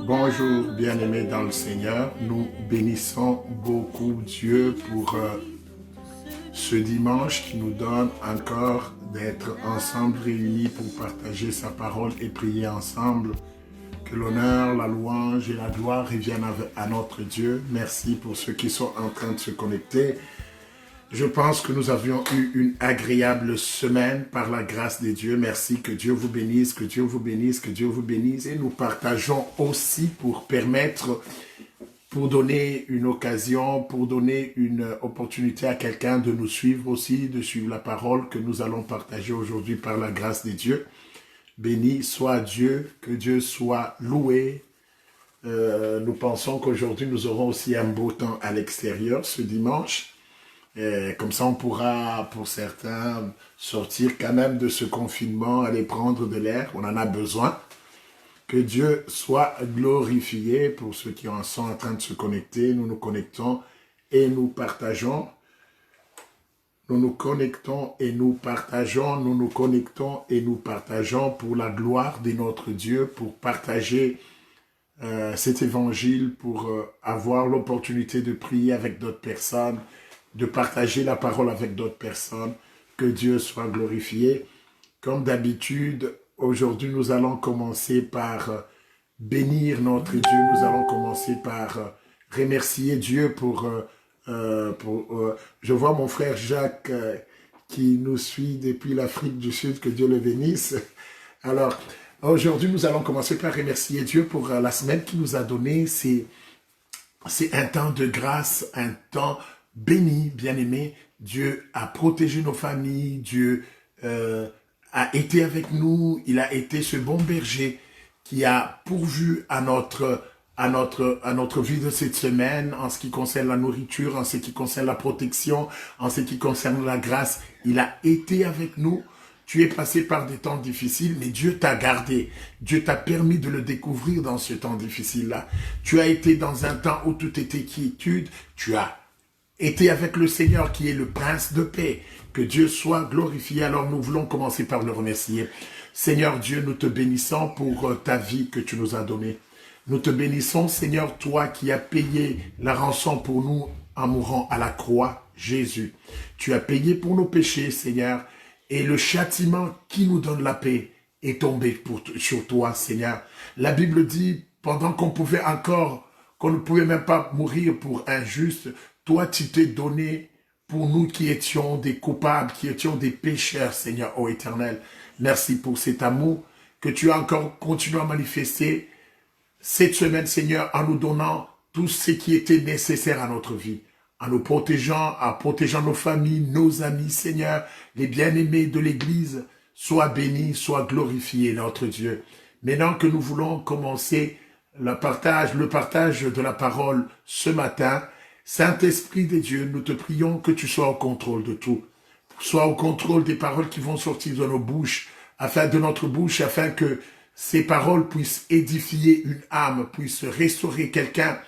Bonjour bien-aimés dans le Seigneur, nous bénissons beaucoup Dieu pour ce dimanche qui nous donne encore d'être ensemble réunis pour partager sa parole et prier ensemble. Que l'honneur, la louange et la gloire reviennent à notre Dieu. Merci pour ceux qui sont en train de se connecter. Je pense que nous avions eu une agréable semaine par la grâce de Dieu. Merci, que Dieu vous bénisse, que Dieu vous bénisse, que Dieu vous bénisse. Et nous partageons aussi pour permettre, pour donner une occasion, pour donner une opportunité à quelqu'un de nous suivre aussi, de suivre la parole que nous allons partager aujourd'hui par la grâce de Dieu. Béni soit Dieu, que Dieu soit loué. Nous pensons qu'aujourd'hui nous aurons aussi un beau temps à l'extérieur ce dimanche. Comme ça, on pourra, pour certains, sortir quand même de ce confinement, aller prendre de l'air. On en a besoin. Que Dieu soit glorifié pour ceux qui en sont en train de se connecter. Nous nous connectons et nous partageons. Nous nous connectons et nous partageons. Nous nous connectons et nous partageons pour la gloire de notre Dieu, pour partager cet évangile, pour avoir l'opportunité de prier avec d'autres personnes, de partager la parole avec d'autres personnes. Que Dieu soit glorifié. Comme d'habitude, aujourd'hui, nous allons commencer par bénir notre Dieu. Nous allons commencer par remercier Dieu pour... je vois mon frère Jacques qui nous suit depuis l'Afrique du Sud. Que Dieu le bénisse. Alors, aujourd'hui, nous allons commencer par remercier Dieu pour la semaine qu'il nous a donnée. C'est un temps de grâce, un temps béni, bien-aimé. Dieu a protégé nos familles, Dieu a été avec nous, il a été ce bon berger qui a pourvu à notre vie de cette semaine, en ce qui concerne la nourriture, en ce qui concerne la protection, en ce qui concerne la grâce. Il a été avec nous. Tu es passé par des temps difficiles, mais Dieu t'a gardé. Dieu t'a permis de le découvrir dans ce temps difficile-là. Tu as été dans un temps où tout était quiétude. Tu as été avec le Seigneur qui est le Prince de paix. Que Dieu soit glorifié. Alors nous voulons commencer par le remercier. Seigneur Dieu, nous te bénissons pour ta vie que tu nous as donnée. Nous te bénissons, Seigneur, toi qui as payé la rançon pour nous en mourant à la croix, Jésus. Tu as payé pour nos péchés, Seigneur, et le châtiment qui nous donne la paix est tombé sur toi, Seigneur. La Bible dit, pendant qu'on ne pouvait même pas mourir pour un juste, toi, tu t'es donné pour nous qui étions des coupables, qui étions des pécheurs, Seigneur, ô Éternel. Merci pour cet amour que tu as encore continué à manifester cette semaine, Seigneur, en nous donnant tout ce qui était nécessaire à notre vie, en nous protégeant, en protégeant nos familles, nos amis, Seigneur, les bien-aimés de l'Église. Sois béni, sois glorifié, notre Dieu. Maintenant que nous voulons commencer le partage de la parole ce matin, Saint-Esprit de Dieu, nous te prions que tu sois au contrôle de tout. Sois au contrôle des paroles qui vont sortir de nos bouches, afin que ces paroles puissent édifier une âme, puissent restaurer quelqu'un.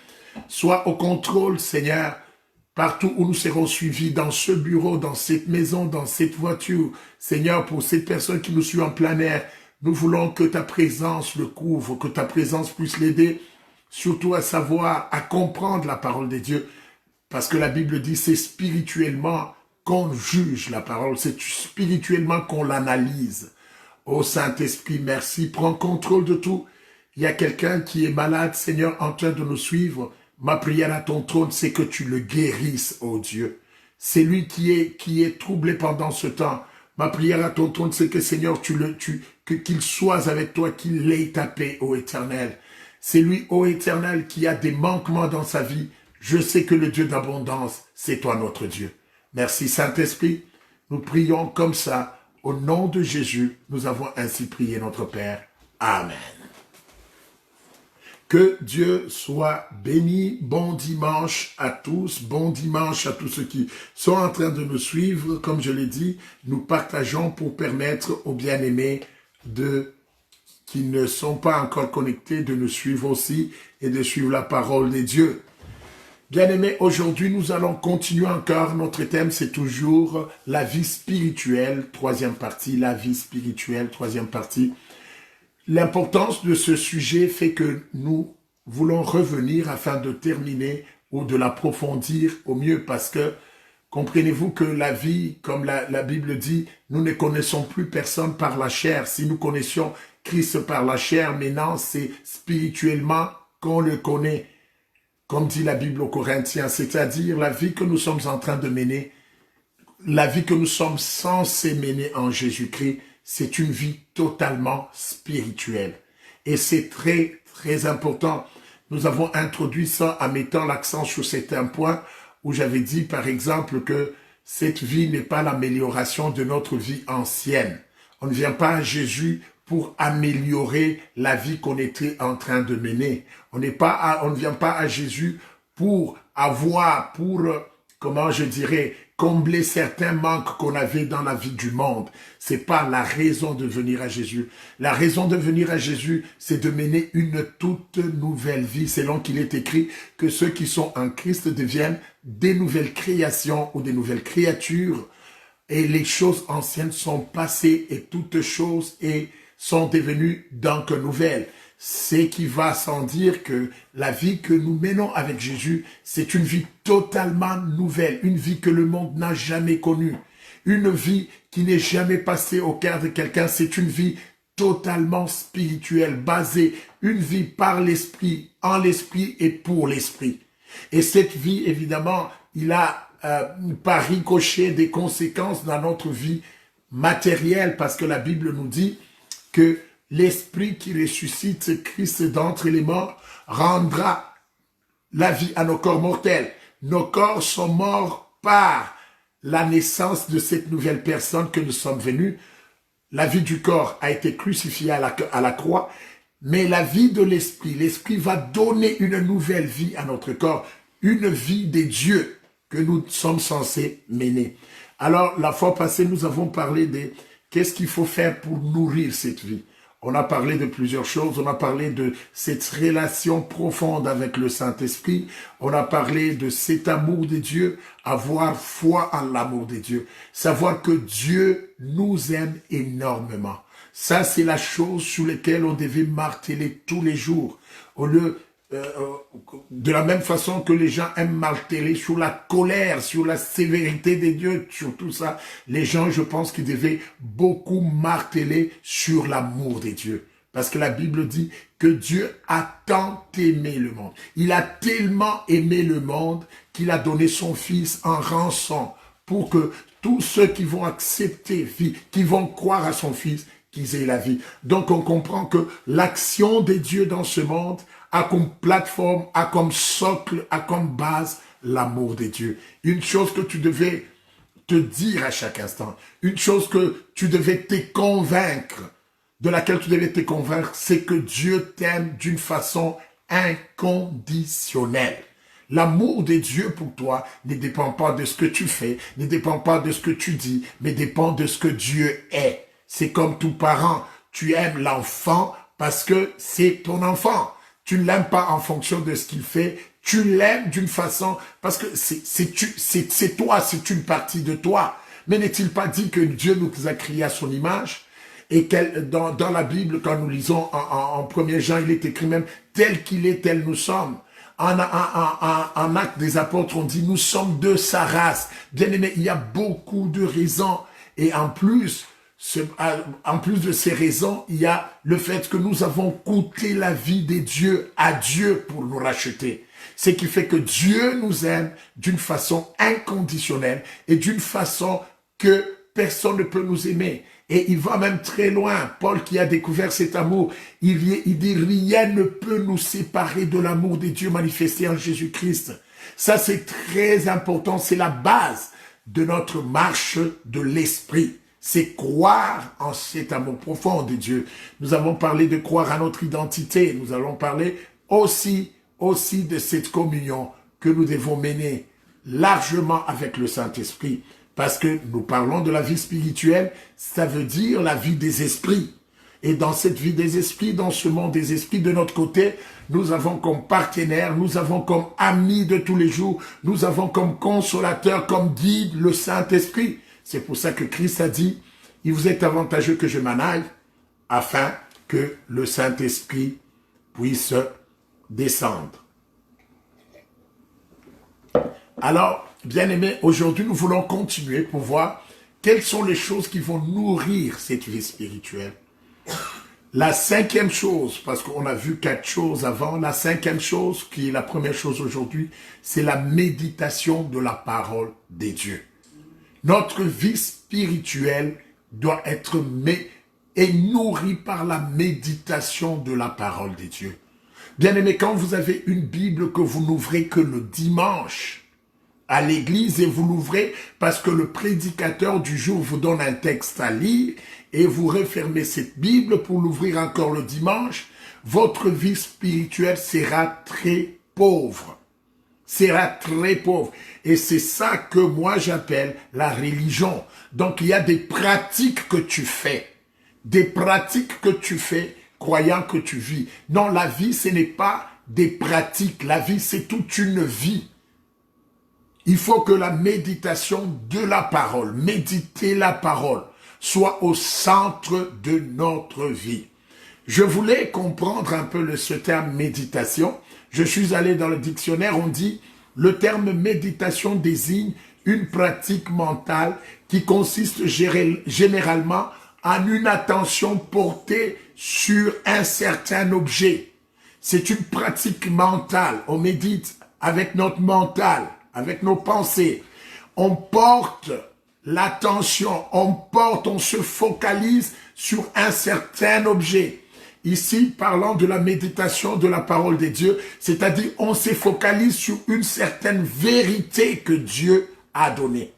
Sois au contrôle, Seigneur, partout où nous serons suivis, dans ce bureau, dans cette maison, dans cette voiture. Seigneur, pour cette personne qui nous suit en plein air, nous voulons que ta présence le couvre, que ta présence puisse l'aider, surtout à savoir, à comprendre la parole de Dieu. Parce que la Bible dit, c'est spirituellement qu'on juge la parole, c'est spirituellement qu'on l'analyse. Ô Saint-Esprit, merci, prends contrôle de tout. Il y a quelqu'un qui est malade, Seigneur, en train de nous suivre. Ma prière à ton trône, c'est que tu le guérisses, ô Dieu. C'est lui qui est troublé pendant ce temps. Ma prière à ton trône, c'est que, Seigneur, qu'il soit avec toi, qu'il ait ta paix, ô Éternel. C'est lui, ô Éternel, qui a des manquements dans sa vie. Je sais que le Dieu d'abondance, c'est toi notre Dieu. Merci Saint-Esprit. Nous prions comme ça. Au nom de Jésus, nous avons ainsi prié notre Père. Amen. Que Dieu soit béni. Bon dimanche à tous. Bon dimanche à tous ceux qui sont en train de nous suivre. Comme je l'ai dit, nous partageons pour permettre aux bien-aimés qui ne sont pas encore connectés de nous suivre aussi et de suivre la parole de Dieu. Bien-aimés, aujourd'hui, nous allons continuer encore. Notre thème, c'est toujours la vie spirituelle, troisième partie, la vie spirituelle, troisième partie. l'importance de ce sujet fait que nous voulons revenir afin de terminer ou de l'approfondir au mieux parce que comprenez-vous que la vie, comme la Bible dit, nous ne connaissons plus personne par la chair. Si nous connaissions Christ par la chair, maintenant c'est spirituellement qu'on le connaît, comme dit la Bible aux Corinthiens, c'est-à-dire la vie que nous sommes en train de mener, la vie que nous sommes censés mener en Jésus-Christ, c'est une vie totalement spirituelle. Et c'est très, très important. Nous avons introduit ça en mettant l'accent sur certains points où j'avais dit, par exemple, que cette vie n'est pas l'amélioration de notre vie ancienne. On ne vient pas à Jésus pour améliorer la vie qu'on était en train de mener. On ne vient pas à Jésus pour avoir, comment je dirais, combler certains manques qu'on avait dans la vie du monde. C'est pas la raison de venir à Jésus. La raison de venir à Jésus, c'est de mener une toute nouvelle vie. C'est là qu'il est écrit que ceux qui sont en Christ deviennent des nouvelles créations ou des nouvelles créatures. Et les choses anciennes sont passées et toutes choses sont devenues donc nouvelles. C'est qui va sans dire que la vie que nous menons avec Jésus, c'est une vie totalement nouvelle, une vie que le monde n'a jamais connue, une vie qui n'est jamais passée au cœur de quelqu'un, c'est une vie totalement spirituelle, basée, une vie par l'esprit, en l'esprit et pour l'esprit. Et cette vie, évidemment, il a par ricochet des conséquences dans notre vie matérielle, parce que la Bible nous dit que l'esprit qui ressuscite Christ d'entre les morts rendra la vie à nos corps mortels. Nos corps sont morts par la naissance de cette nouvelle personne que nous sommes venus. La vie du corps a été crucifiée à la croix, mais la vie de l'esprit va donner une nouvelle vie à notre corps, une vie des dieux que nous sommes censés mener. Alors, la fois passée, nous avons parlé de qu'est-ce qu'il faut faire pour nourrir cette vie. On a parlé de plusieurs choses, on a parlé de cette relation profonde avec le Saint-Esprit, on a parlé de cet amour de Dieu, avoir foi en l'amour de Dieu, savoir que Dieu nous aime énormément. Ça, c'est la chose sur laquelle on devait marteler tous les jours, au lieu de la même façon que les gens aiment marteler sur la colère, sur la sévérité de Dieu, sur tout ça, les gens, je pense qu'ils devaient beaucoup marteler sur l'amour de Dieu. Parce que la Bible dit que Dieu a tant aimé le monde. Il a tellement aimé le monde qu'il a donné son Fils en rançon pour que tous ceux qui vont accepter, qui vont croire à son Fils, qu'ils aient la vie. Donc on comprend que l'action de Dieu dans ce monde a comme plateforme, a comme socle, a comme base l'amour de Dieu. Une chose que tu devais te dire à chaque instant, une chose que tu devais te convaincre, de laquelle tu devais te convaincre, c'est que Dieu t'aime d'une façon inconditionnelle. L'amour de Dieu pour toi ne dépend pas de ce que tu fais, ne dépend pas de ce que tu dis, mais dépend de ce que Dieu est. C'est comme tout parent, tu aimes l'enfant parce que c'est ton enfant. Tu ne l'aimes pas en fonction de ce qu'il fait, tu l'aimes d'une façon, parce que c'est toi, c'est une partie de toi. Mais n'est-il pas dit que Dieu nous a créés à son image? Et dans la Bible, quand nous lisons en 1er Jean, il est écrit même, tel qu'il est, tel nous sommes. En Actes des Apôtres, on dit, nous sommes de sa race. Bien aimé, il y a beaucoup de raisons. Et en plus de ces raisons, il y a le fait que nous avons coûté la vie des dieux à Dieu pour nous racheter. Ce qui fait que Dieu nous aime d'une façon inconditionnelle et d'une façon que personne ne peut nous aimer. Et il va même très loin. Paul qui a découvert cet amour, il dit rien ne peut nous séparer de l'amour de Dieu manifesté en Jésus-Christ. Ça c'est très important, c'est la base de notre marche de l'esprit. C'est croire en cet amour profond de Dieu. Nous avons parlé de croire à notre identité. Nous allons parler aussi de cette communion que nous devons mener largement avec le Saint-Esprit. Parce que nous parlons de la vie spirituelle, ça veut dire la vie des esprits. Et dans cette vie des esprits, dans ce monde des esprits, de notre côté, nous avons comme partenaire, nous avons comme ami de tous les jours, nous avons comme consolateur, comme guide le Saint-Esprit. C'est pour ça que Christ a dit, il vous est avantageux que je m'en aille, afin que le Saint-Esprit puisse descendre. Alors, bien-aimés, aujourd'hui, nous voulons continuer pour voir quelles sont les choses qui vont nourrir cette vie spirituelle. La cinquième chose, parce qu'on a vu 4 choses avant, la cinquième chose, qui est la première chose aujourd'hui, c'est la méditation de la parole des dieux. Notre vie spirituelle doit être nourrie par la méditation de la parole des dieux. Bien-aimés, quand vous avez une Bible que vous n'ouvrez que le dimanche à l'église et vous l'ouvrez parce que le prédicateur du jour vous donne un texte à lire et vous refermez cette Bible pour l'ouvrir encore le dimanche, votre vie spirituelle sera très pauvre. Sera très pauvre. Et c'est ça que moi j'appelle la religion. Donc il y a des pratiques que tu fais. Des pratiques que tu fais croyant que tu vis. Non, la vie ce n'est pas des pratiques. La vie c'est toute une vie. Il faut que la méditation de la parole, méditer la parole, soit au centre de notre vie. Je voulais comprendre un peu ce terme méditation. Je suis allé dans le dictionnaire, on dit le terme méditation désigne une pratique mentale qui consiste généralement en une attention portée sur un certain objet. C'est une pratique mentale. On médite avec notre mental, avec nos pensées. On porte l'attention, on se focalise sur un certain objet. Ici, parlant de la méditation de la parole de Dieu, c'est-à-dire on se focalise sur une certaine vérité que Dieu a donnée.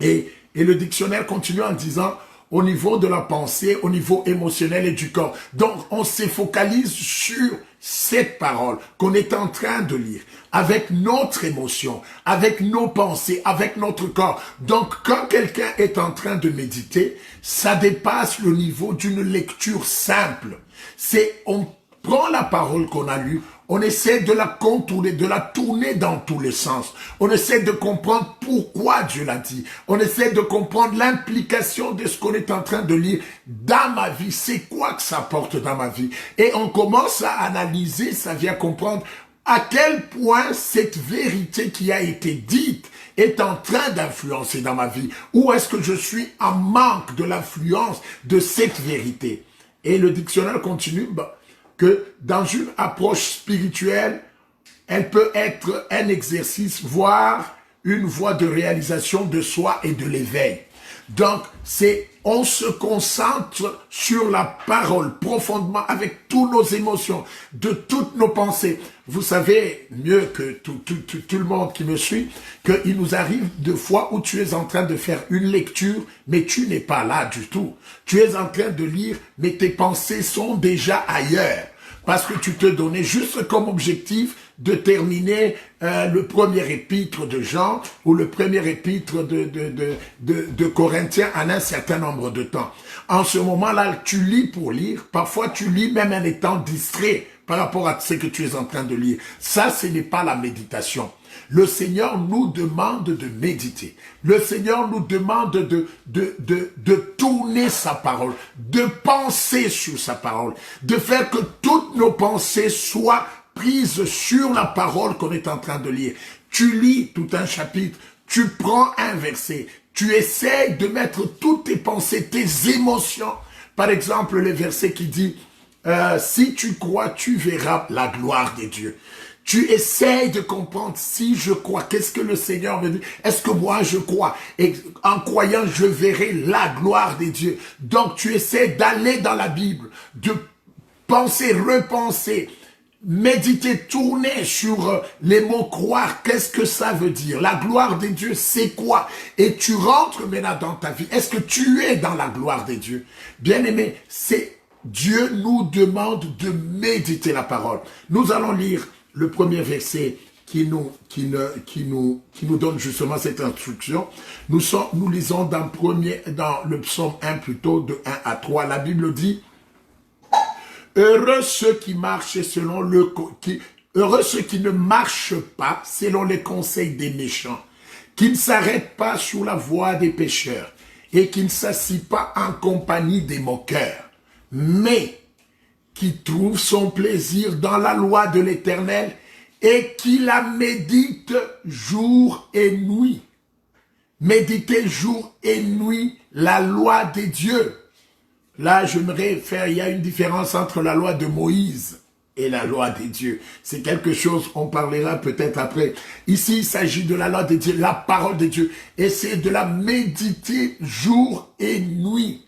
Et le dictionnaire continue en disant, au niveau de la pensée, au niveau émotionnel et du corps. Donc, on se focalise sur cette parole qu'on est en train de lire, avec notre émotion, avec nos pensées, avec notre corps. Donc, quand quelqu'un est en train de méditer, ça dépasse le niveau d'une lecture simple. On prend la parole qu'on a lue, on essaie de la contourner, de la tourner dans tous les sens. On essaie de comprendre pourquoi Dieu l'a dit. On essaie de comprendre l'implication de ce qu'on est en train de lire dans ma vie. C'est quoi que ça porte dans ma vie? Et on commence à analyser, ça vient comprendre à quel point cette vérité qui a été dite est en train d'influencer dans ma vie. Où est-ce que je suis en manque de l'influence de cette vérité? Et le dictionnaire continue que dans une approche spirituelle, elle peut être un exercice, voire une voie de réalisation de soi et de l'éveil. Donc, on se concentre sur la parole profondément avec toutes nos émotions, de toutes nos pensées. Vous savez mieux que tout le monde qui me suit, qu'il nous arrive de fois où tu es en train de faire une lecture, mais tu n'es pas là du tout. Tu es en train de lire, mais tes pensées sont déjà ailleurs. Parce que tu te donnais juste comme objectif de terminer le premier épître de Jean ou le premier épître de Corinthiens en un certain nombre de temps. En ce moment-là, tu lis pour lire. Parfois, tu lis même en étant distrait par rapport à ce que tu es en train de lire. Ça, ce n'est pas la méditation. Le Seigneur nous demande de méditer. Le Seigneur nous demande de tourner sa parole, de penser sur sa parole, de faire que toutes nos pensées soient prises sur la parole qu'on est en train de lire. Tu lis tout un chapitre, tu prends un verset, tu essaies de mettre toutes tes pensées, tes émotions. Par exemple, le verset qui dit si tu crois, tu verras la gloire de Dieu. Tu essayes de comprendre si je crois, qu'est-ce que le Seigneur me dit? Est-ce que moi je crois? Et en croyant, je verrai la gloire de Dieu. Donc tu essaies d'aller dans la Bible, de penser, repenser, méditer, tourner sur les mots croire. Qu'est-ce que ça veut dire? La gloire de Dieu, c'est quoi? Et tu rentres maintenant dans ta vie. Est-ce que tu es dans la gloire de Dieu? Bien-aimé, Dieu nous demande de méditer la parole. Nous allons lire le premier verset qui nous donne justement cette instruction. Nous lisons dans le psaume 1 plutôt, de 1 à 3. La Bible dit, heureux ceux qui marchent heureux ceux qui ne marchent pas selon les conseils des méchants, qui ne s'arrêtent pas sur la voie des pécheurs et qui ne s'assient pas en compagnie des moqueurs. Mais qui trouve son plaisir dans la loi de l'Éternel et qui la médite jour et nuit. Méditer jour et nuit la loi des dieux. Là, j'aimerais faire, il y a une différence entre la loi de Moïse et la loi des dieux. C'est quelque chose, on parlera peut-être après. Ici, il s'agit de la loi des dieux, la parole de Dieu. Et c'est de la méditer jour et nuit.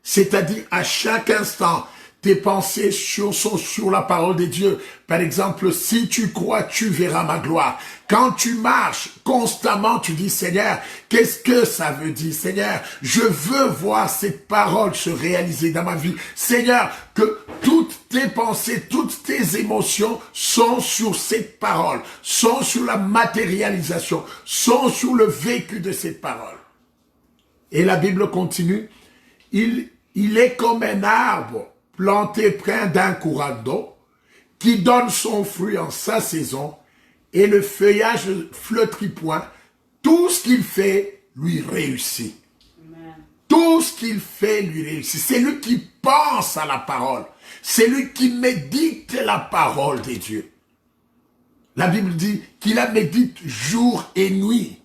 C'est-à-dire à chaque instant, tes pensées sont sur la parole de Dieu. Par exemple, si tu crois, tu verras ma gloire. Quand tu marches constamment, tu dis, Seigneur, qu'est-ce que ça veut dire, Seigneur? Je veux voir cette parole se réaliser dans ma vie. Seigneur, que toutes tes pensées, toutes tes émotions sont sur cette parole, sont sur la matérialisation, sont sur le vécu de cette parole. Et la Bible continue, il est comme un arbre planté près d'un courant d'eau, qui donne son fruit en sa saison, et le feuillage ne flétrit point. Tout ce qu'il fait lui réussit. Amen. Tout ce qu'il fait lui réussit. C'est lui qui pense à la parole. C'est lui qui médite la parole de Dieu. La Bible dit qu'il la médite jour et nuit.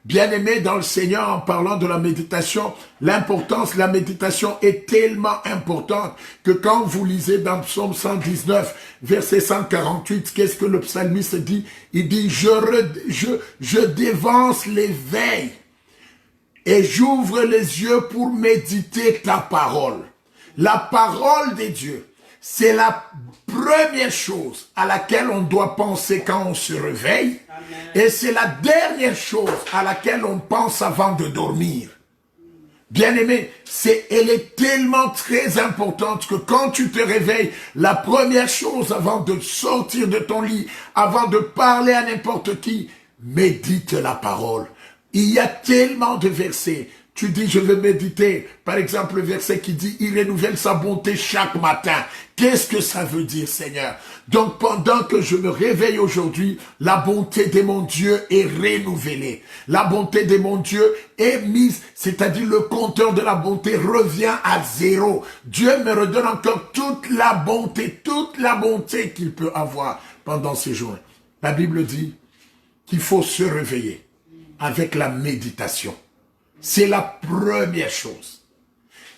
Bien-aimé dans le Seigneur, en parlant de la méditation, l'importance de la méditation est tellement importante que quand vous lisez dans Psaume 119, verset 148, qu'est-ce que le psalmiste dit? Il dit, je dévance l'éveil et j'ouvre les yeux pour méditer ta parole. La parole de Dieu, c'est la première chose à laquelle on doit penser quand on se réveille. Amen. Et c'est la dernière chose à laquelle on pense avant de dormir. Bien-aimé, elle est tellement très importante que quand tu te réveilles, la première chose avant de sortir de ton lit, avant de parler à n'importe qui, médite la parole. Il y a tellement de versets. Tu dis, je vais méditer. Par exemple, le verset qui dit, il renouvelle sa bonté chaque matin. Qu'est-ce que ça veut dire, Seigneur? Donc, pendant que je me réveille aujourd'hui, la bonté de mon Dieu est renouvelée. La bonté de mon Dieu est mise, c'est-à-dire le compteur de la bonté revient à zéro. Dieu me redonne encore toute la bonté qu'il peut avoir pendant ces jours. La Bible dit qu'il faut se réveiller avec la méditation. C'est la première chose.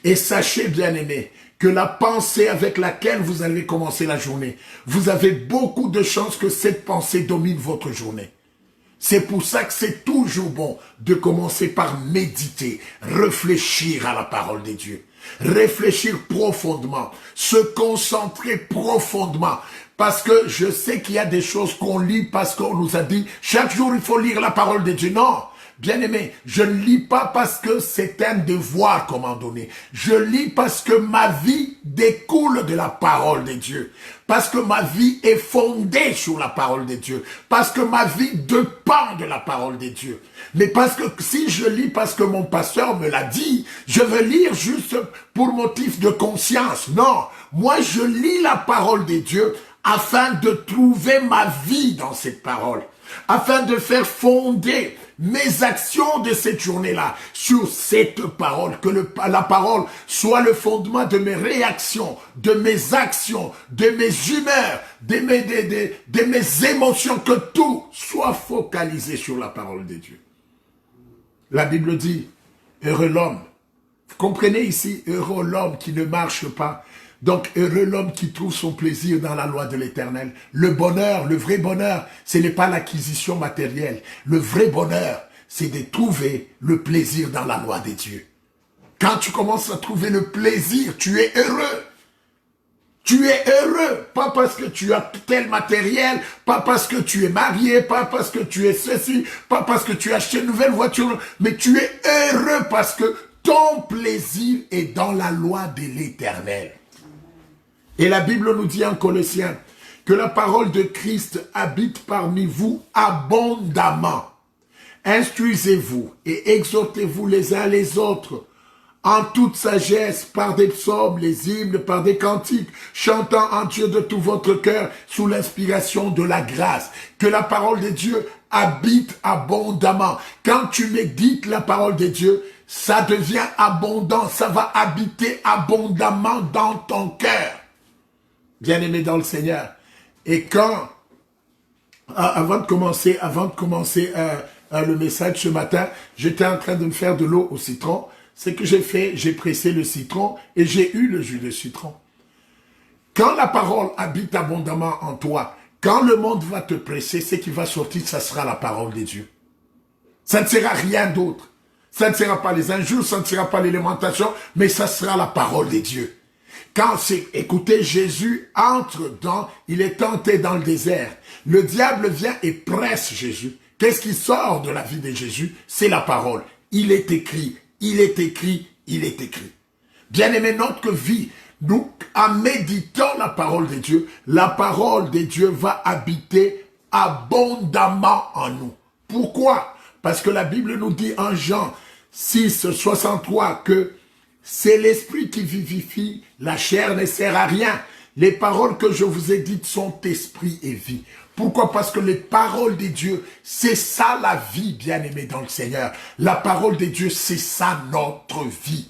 Et sachez, bien-aimés, que la pensée avec laquelle vous allez commencer la journée, vous avez beaucoup de chances que cette pensée domine votre journée. C'est pour ça que c'est toujours bon de commencer par méditer, réfléchir à la parole de Dieu, réfléchir profondément, se concentrer profondément. Parce que je sais qu'il y a des choses qu'on lit parce qu'on nous a dit, chaque jour il faut lire la parole de Dieu. Non! Bien-aimé, je ne lis pas parce que c'est un devoir qu'on m'a donné. Je lis parce que ma vie découle de la parole de Dieu. Parce que ma vie est fondée sur la parole de Dieu. Parce que ma vie dépend de la parole de Dieu. Mais parce que si je lis parce que mon pasteur me l'a dit, je veux lire juste pour motif de conscience. Non, moi je lis la parole de Dieu afin de trouver ma vie dans cette parole. Afin de faire fonder mes actions de cette journée-là sur cette parole, que la parole soit le fondement de mes réactions, de mes actions, de mes humeurs, de mes émotions, que tout soit focalisé sur la parole de Dieu. La Bible dit, heureux l'homme. Vous comprenez ici, heureux l'homme qui ne marche pas. Donc, heureux l'homme qui trouve son plaisir dans la loi de l'Éternel. Le bonheur, le vrai bonheur, ce n'est pas l'acquisition matérielle. Le vrai bonheur, c'est de trouver le plaisir dans la loi de Dieu. Quand tu commences à trouver le plaisir, tu es heureux. Tu es heureux, pas parce que tu as tel matériel, pas parce que tu es marié, pas parce que tu es ceci, pas parce que tu as acheté une nouvelle voiture, mais tu es heureux parce que ton plaisir est dans la loi de l'Éternel. Et la Bible nous dit en Colossiens que la parole de Christ habite parmi vous abondamment. Instruisez-vous et exhortez-vous les uns les autres en toute sagesse, par des psaumes, les hymnes, par des cantiques, chantant en Dieu de tout votre cœur sous l'inspiration de la grâce. Que la parole de Dieu habite abondamment. Quand tu médites la parole de Dieu, ça devient abondant, ça va habiter abondamment dans ton cœur. bien-aimés dans le Seigneur. Et quand, avant de commencer le message ce matin, j'étais en train de me faire de l'eau au citron. Ce que j'ai fait, j'ai pressé le citron et j'ai eu le jus de citron. Quand la parole habite abondamment en toi, quand le monde va te presser, ce qui va sortir, ça sera la parole de Dieu. Ça ne sera rien d'autre. Ça ne sera pas les injures, ça ne sera pas l'élémentation, mais ça sera la parole de Dieu. Quand c'est, écoutez, Jésus entre il est tenté dans le désert. Le diable vient et presse Jésus. Qu'est-ce qui sort de la vie de Jésus? C'est la parole. Il est écrit, il est écrit, il est écrit. Bien-aimé, notre vie, nous, en méditant la parole de Dieu, la parole de Dieu va habiter abondamment en nous. Pourquoi? Parce que la Bible nous dit en Jean 6, 63 que c'est l'esprit qui vivifie, la chair ne sert à rien. Les paroles que je vous ai dites sont esprit et vie. Pourquoi? Parce que les paroles de Dieu, c'est ça la vie, bien-aimé dans le Seigneur. La parole de Dieu, c'est ça notre vie.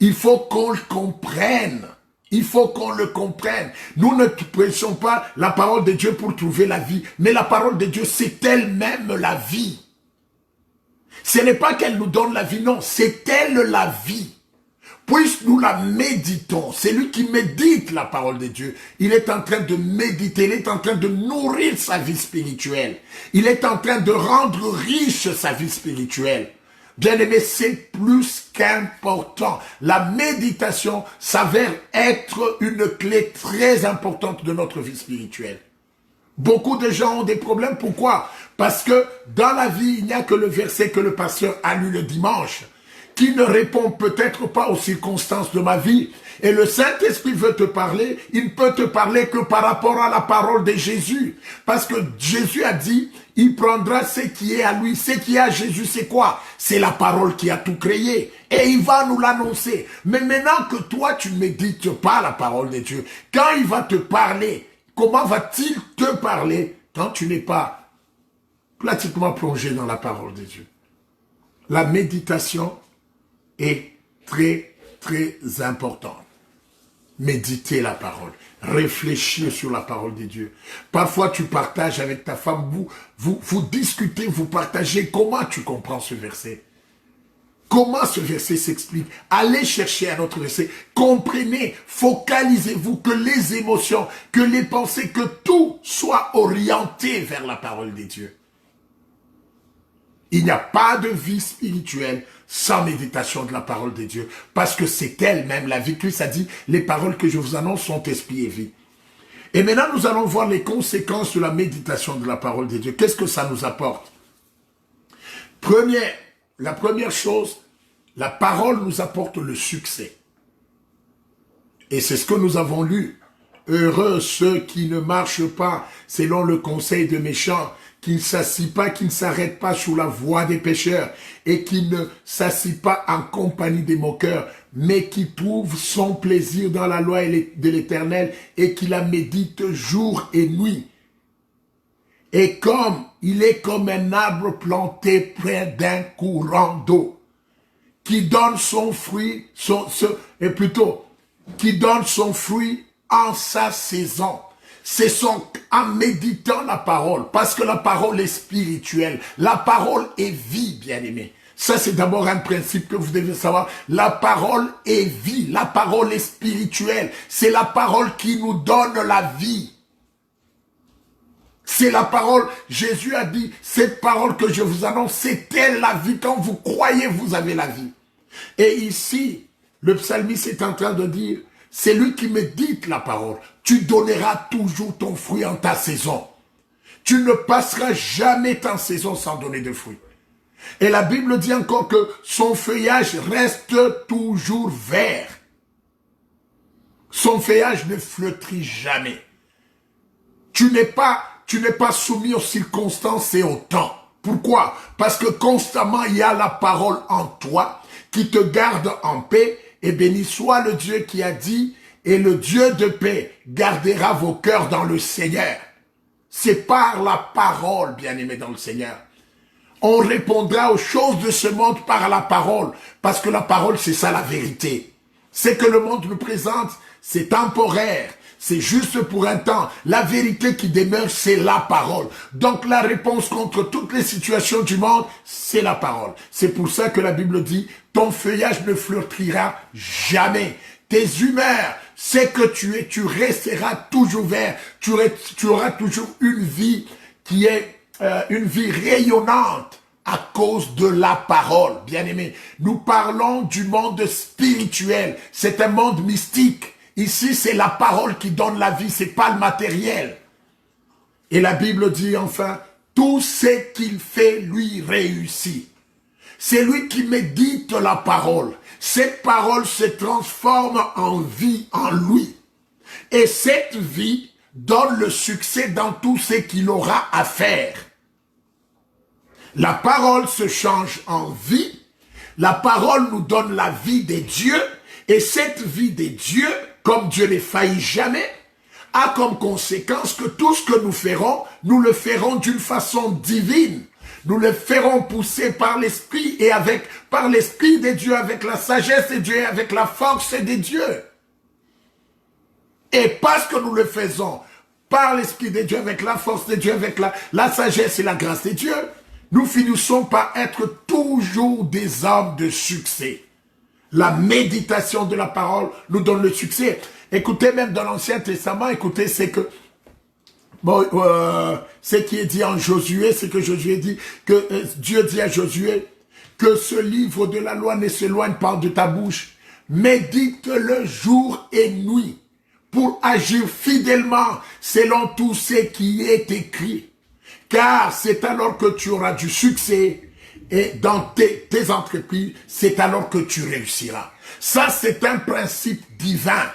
Il faut qu'on le comprenne. Il faut qu'on le comprenne. Nous ne prêchons pas la parole de Dieu pour trouver la vie, mais la parole de Dieu, c'est elle-même la vie. Ce n'est pas qu'elle nous donne la vie, non, c'est elle la vie. Puisque nous la méditons, c'est lui qui médite la parole de Dieu. Il est en train de méditer, il est en train de nourrir sa vie spirituelle. Il est en train de rendre riche sa vie spirituelle. Bien-aimé, c'est plus qu'important. La méditation s'avère être une clé très importante de notre vie spirituelle. Beaucoup de gens ont des problèmes. Pourquoi? Parce que dans la vie, il n'y a que le verset que le pasteur a lu le dimanche, qui ne répond peut-être pas aux circonstances de ma vie. Et le Saint-Esprit veut te parler, il ne peut te parler que par rapport à la parole de Jésus. Parce que Jésus a dit, il prendra ce qui est à lui. Ce qui est à Jésus, c'est quoi? C'est la parole qui a tout créé. Et il va nous l'annoncer. Mais maintenant que toi, tu ne médites pas la parole de Dieu, quand il va te parler, comment va-t-il te parler quand tu n'es pas pratiquement plongé dans la parole de Dieu? La méditation est très, très importante. Méditer la parole, réfléchir sur la parole de Dieu. Parfois, tu partages avec ta femme, vous discutez, vous partagez comment tu comprends ce verset. Comment ce verset s'explique? Allez chercher un autre verset. Comprenez, focalisez-vous, que les émotions, que les pensées, que tout soit orienté vers la parole de Dieu. Il n'y a pas de vie spirituelle sans méditation de la parole de Dieu, parce que c'est elle-même la vie. Christ a dit, les paroles que je vous annonce sont esprit et vie. Et maintenant, nous allons voir les conséquences de la méditation de la parole de Dieu. Qu'est-ce que ça nous apporte? La première chose, la parole nous apporte le succès. Et c'est ce que nous avons lu. Heureux ceux qui ne marchent pas selon le conseil des méchants, qui ne s'assient pas, qui ne s'arrêtent pas sous la voie des pécheurs, et qui ne s'assient pas en compagnie des moqueurs, mais qui trouvent son plaisir dans la loi de l'Éternel, et qui la médite jour et nuit. Et comme il est comme un arbre planté près d'un courant d'eau, qui donne son fruit, qui donne son fruit en sa saison. C'est en méditant la parole, parce que la parole est spirituelle. La parole est vie, bien-aimé. Ça, c'est d'abord un principe que vous devez savoir. La parole est vie, la parole est spirituelle. C'est la parole qui nous donne la vie. C'est la parole, Jésus a dit, cette parole que je vous annonce, c'est elle la vie. Quand vous croyez, vous avez la vie. Et ici, le psalmiste est en train de dire, c'est lui qui médite la parole. Tu donneras toujours ton fruit en ta saison. Tu ne passeras jamais ta saison sans donner de fruits. Et la Bible dit encore que son feuillage reste toujours vert. Son feuillage ne flétrit jamais. Tu n'es pas soumis aux circonstances et au temps. Pourquoi? Parce que constamment, il y a la parole en toi qui te garde en paix. Et béni soit le Dieu qui a dit, et le Dieu de paix gardera vos cœurs dans le Seigneur. C'est par la parole, bien-aimés dans le Seigneur. On répondra aux choses de ce monde par la parole, parce que la parole, c'est ça la vérité. C'est que le monde nous présente, c'est temporaire. c'est juste pour un temps. La vérité qui demeure, c'est la parole. Donc la réponse contre toutes les situations du monde, c'est la parole. C'est pour ça que la Bible dit, ton feuillage ne fleurira jamais. Tes humeurs, c'est que tu resteras toujours vert. Tu auras toujours une vie qui est une vie rayonnante à cause de la parole. Bien aimé, nous parlons du monde spirituel. C'est un monde mystique. Ici, c'est la parole qui donne la vie, c'est pas le matériel. Et la Bible dit enfin, tout ce qu'il fait lui réussit. C'est lui qui médite la parole. Cette parole se transforme en vie en lui. Et cette vie donne le succès dans tout ce qu'il aura à faire. La parole se change en vie. La parole nous donne la vie des dieux. Et cette vie des dieux, comme Dieu ne faillit jamais, a comme conséquence que tout ce que nous le ferons d'une façon divine. Nous le ferons pousser par l'esprit et par l'esprit des dieux, avec la sagesse des dieux, avec la force des dieux. Et parce que nous le faisons par l'esprit des dieux, avec la force des dieux, avec la sagesse et la grâce des dieux, nous finissons par être toujours des hommes de succès. La méditation de la parole nous donne le succès. Écoutez, même dans l'Ancien Testament, écoutez, c'est que ce qui est dit en Josué, c'est que Josué dit que Dieu dit à Josué que ce livre de la loi ne s'éloigne pas de ta bouche. Médite-le jour et nuit pour agir fidèlement selon tout ce qui est écrit. Car c'est alors que tu auras du succès et dans tes entreprises, c'est alors que tu réussiras. Ça, c'est un principe divin.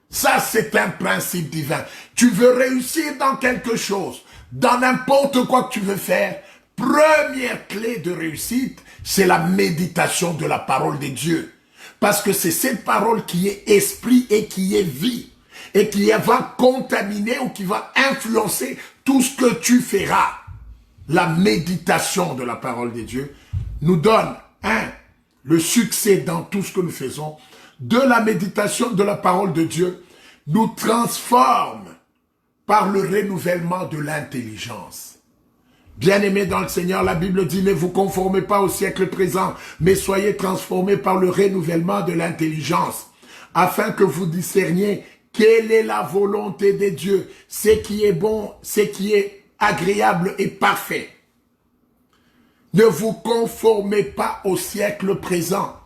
Ça, c'est un principe divin. Tu veux réussir dans quelque chose, dans n'importe quoi que tu veux faire, première clé de réussite, c'est la méditation de la parole de Dieu. Parce que c'est cette parole qui est esprit et qui est vie. Et qui va contaminer ou qui va influencer tout ce que tu feras. La méditation de la parole de Dieu nous donne, le succès dans tout ce que nous faisons. De la méditation de la parole de Dieu nous transforme par le renouvellement de l'intelligence. Bien-aimés dans le Seigneur, la Bible dit, ne vous conformez pas au siècle présent, mais soyez transformés par le renouvellement de l'intelligence, afin que vous discerniez quelle est la volonté de Dieu, ce qui est bon, ce qui est agréable et parfait. Ne vous conformez pas au siècle présent.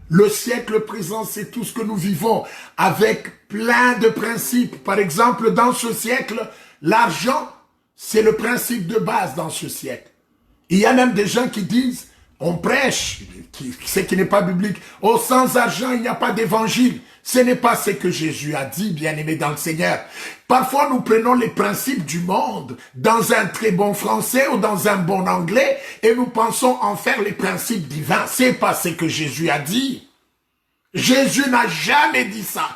Le siècle présent, c'est tout ce que nous vivons avec plein de principes. Par exemple, dans ce siècle, l'argent, c'est le principe de base dans ce siècle. Il y a même des gens qui disent, on prêche, ce qui n'est pas biblique, oh, sans argent, il n'y a pas d'évangile. Ce n'est pas ce que Jésus a dit, bien-aimé dans le Seigneur. Parfois, nous prenons les principes du monde dans un très bon français ou dans un bon anglais et nous pensons en faire les principes divins. Ce n'est pas ce que Jésus a dit. Jésus n'a jamais dit ça.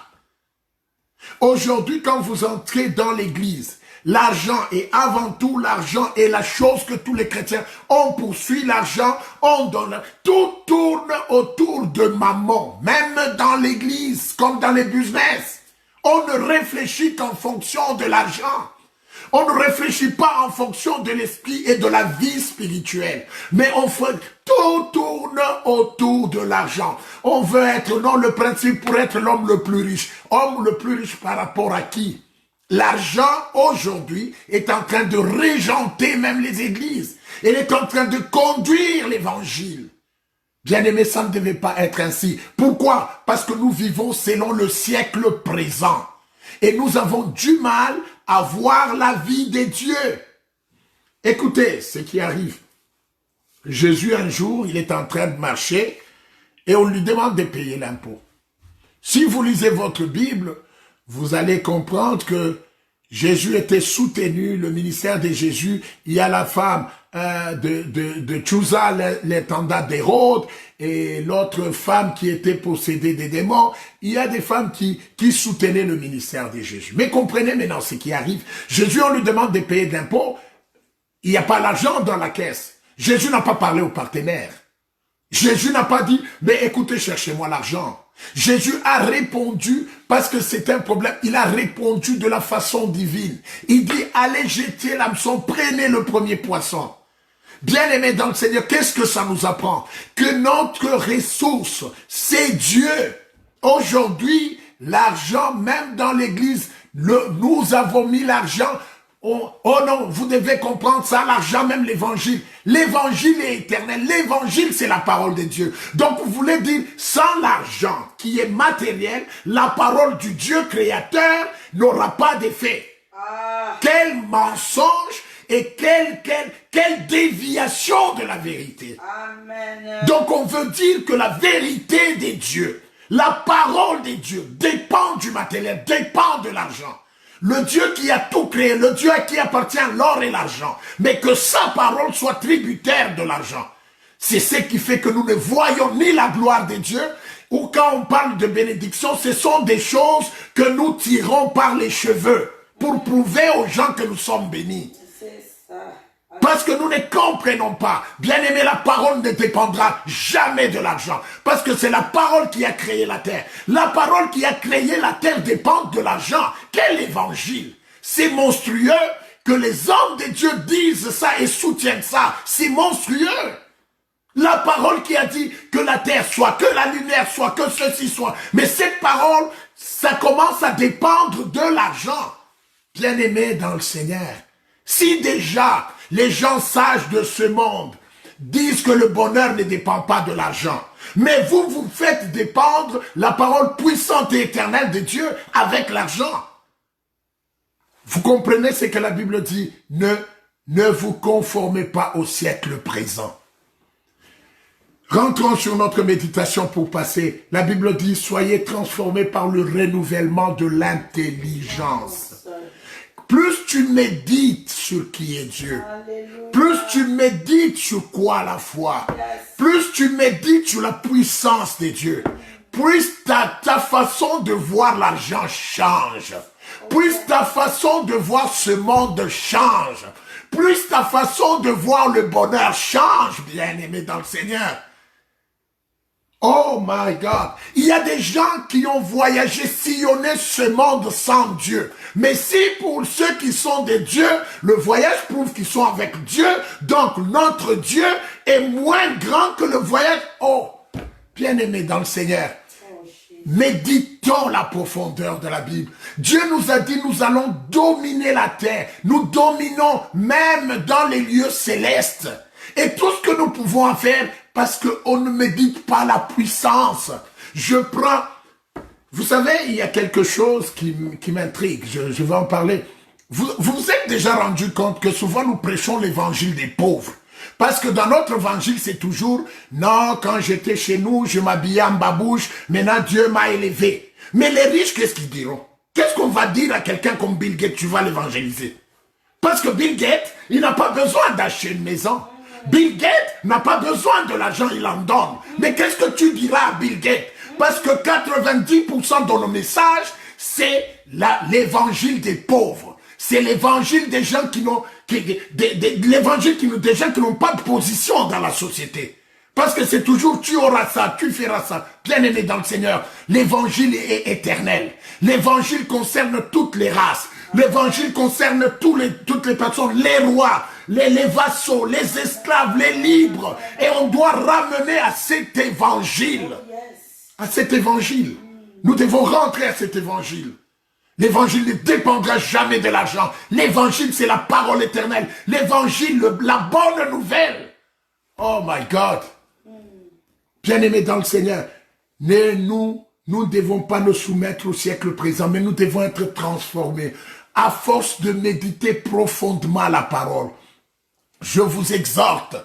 Aujourd'hui, quand vous entrez dans l'église, l'argent est avant tout, l'argent est la chose que tous les chrétiens, on poursuit l'argent, on donne, tout tourne autour de mammon, même dans l'église, comme dans les business. On ne réfléchit qu'en fonction de l'argent. On ne réfléchit pas en fonction de l'esprit et de la vie spirituelle. Mais tout tourne autour de l'argent. On veut être, non, le principe pour être l'homme le plus riche. Homme le plus riche par rapport à qui? L'argent, aujourd'hui, est en train de régenter même les églises. Il est en train de conduire l'évangile. Bien-aimé, ça ne devait pas être ainsi. Pourquoi? Parce que nous vivons selon le siècle présent. Et nous avons du mal à voir la vie des dieux. Écoutez ce qui arrive. Jésus, un jour, il est en train de marcher et on lui demande de payer l'impôt. Si vous lisez votre Bible, vous allez comprendre que Jésus était soutenu, le ministère de Jésus. Il y a la femme de Chuza, l'intendant d'Hérode, et l'autre femme qui était possédée des démons. Il y a des femmes qui soutenaient le ministère de Jésus. Mais comprenez maintenant ce qui arrive. Jésus, on lui demande de payer de l'impôt. Il n'y a pas l'argent dans la caisse. Jésus n'a pas parlé aux partenaires. Jésus n'a pas dit, mais écoutez, cherchez-moi l'argent. Jésus a répondu, parce que c'est un problème, il a répondu de la façon divine. Il dit, allez jeter l'hameçon, prenez le premier poisson. Bien-aimés dans le Seigneur, qu'est-ce que ça nous apprend? Que notre ressource, c'est Dieu. Aujourd'hui, l'argent, même dans l'église, nous avons mis l'argent. Oh non, vous devez comprendre ça, l'argent, même l'évangile. L'évangile est éternel. L'évangile, c'est la parole de Dieu. Donc, vous voulez dire, sans l'argent qui est matériel, la parole du Dieu créateur n'aura pas d'effet. Quel mensonge et quelle déviation de la vérité. Amen. Donc, on veut dire que la vérité des dieux, la parole des dieux dépend du matériel, dépend de l'argent. Le Dieu qui a tout créé, le Dieu à qui appartient l'or et l'argent, mais que sa parole soit tributaire de l'argent. C'est ce qui fait que nous ne voyons ni la gloire de Dieu, ou quand on parle de bénédiction, ce sont des choses que nous tirons par les cheveux pour prouver aux gens que nous sommes bénis. Parce que nous ne comprenons pas. Bien-aimé, la parole ne dépendra jamais de l'argent. Parce que c'est la parole qui a créé la terre. La parole qui a créé la terre dépend de l'argent. Quel évangile! C'est monstrueux que les hommes de Dieu disent ça et soutiennent ça. C'est monstrueux. La parole qui a dit que la terre soit, que la lumière soit, que ceci soit. Mais cette parole, ça commence à dépendre de l'argent. Bien-aimé dans le Seigneur. Si déjà les gens sages de ce monde disent que le bonheur ne dépend pas de l'argent, mais vous faites dépendre la parole puissante et éternelle de Dieu avec l'argent. Vous comprenez ce que la Bible dit? Ne vous conformez pas au siècle présent. Rentrons sur notre méditation pour passer. La Bible dit, soyez transformés par le renouvellement de l'intelligence. Plus tu médites sur qui est Dieu, plus tu médites sur quoi la foi, plus tu médites sur la puissance de Dieu, plus ta façon de voir l'argent change, plus ta façon de voir ce monde change, plus ta façon de voir le bonheur change, bien-aimé dans le Seigneur. Oh my God! Il y a des gens qui ont voyagé, sillonné ce monde sans Dieu. Mais si pour ceux qui sont des dieux, le voyage prouve qu'ils sont avec Dieu, donc notre Dieu est moins grand que le voyage. Oh! Bien-aimé dans le Seigneur, méditons la profondeur de la Bible. Dieu nous a dit, nous allons dominer la terre. Nous dominons même dans les lieux célestes. Et tout ce que nous pouvons faire, parce qu'on ne médite pas la puissance. Je prends... Vous savez, il y a quelque chose qui m'intrigue. Je vais en parler. Vous vous êtes déjà rendu compte que souvent nous prêchons l'évangile des pauvres. Parce que dans notre évangile, c'est toujours, non, quand j'étais chez nous, je m'habillais en babouche, maintenant Dieu m'a élevé. Mais les riches, qu'est-ce qu'ils diront? Qu'est-ce qu'on va dire à quelqu'un comme Bill Gates, tu vas l'évangéliser? Parce que Bill Gates, il n'a pas besoin d'acheter une maison. Bill Gates n'a pas besoin de l'argent, il en donne. Mais qu'est-ce que tu diras à Bill Gates? Parce que 90% de nos messages, c'est l'évangile des pauvres. C'est l'évangile des gens qui n'ont l'évangile des gens qui n'ont pas de position dans la société. Parce que c'est toujours tu auras ça, tu feras ça. Bien-aimé dans le Seigneur, l'évangile est éternel. L'évangile concerne toutes les races. L'évangile concerne toutes les personnes, les rois, les vassaux, les esclaves, les libres. Et on doit ramener à cet évangile. À cet évangile. Nous devons rentrer à cet évangile. L'évangile ne dépendra jamais de l'argent. L'évangile, c'est la parole éternelle. L'évangile, la bonne nouvelle. Oh my God. Bien-aimés dans le Seigneur, nous ne devons pas nous soumettre au siècle présent, mais nous devons être transformés. À force de méditer profondément la parole, je vous exhorte,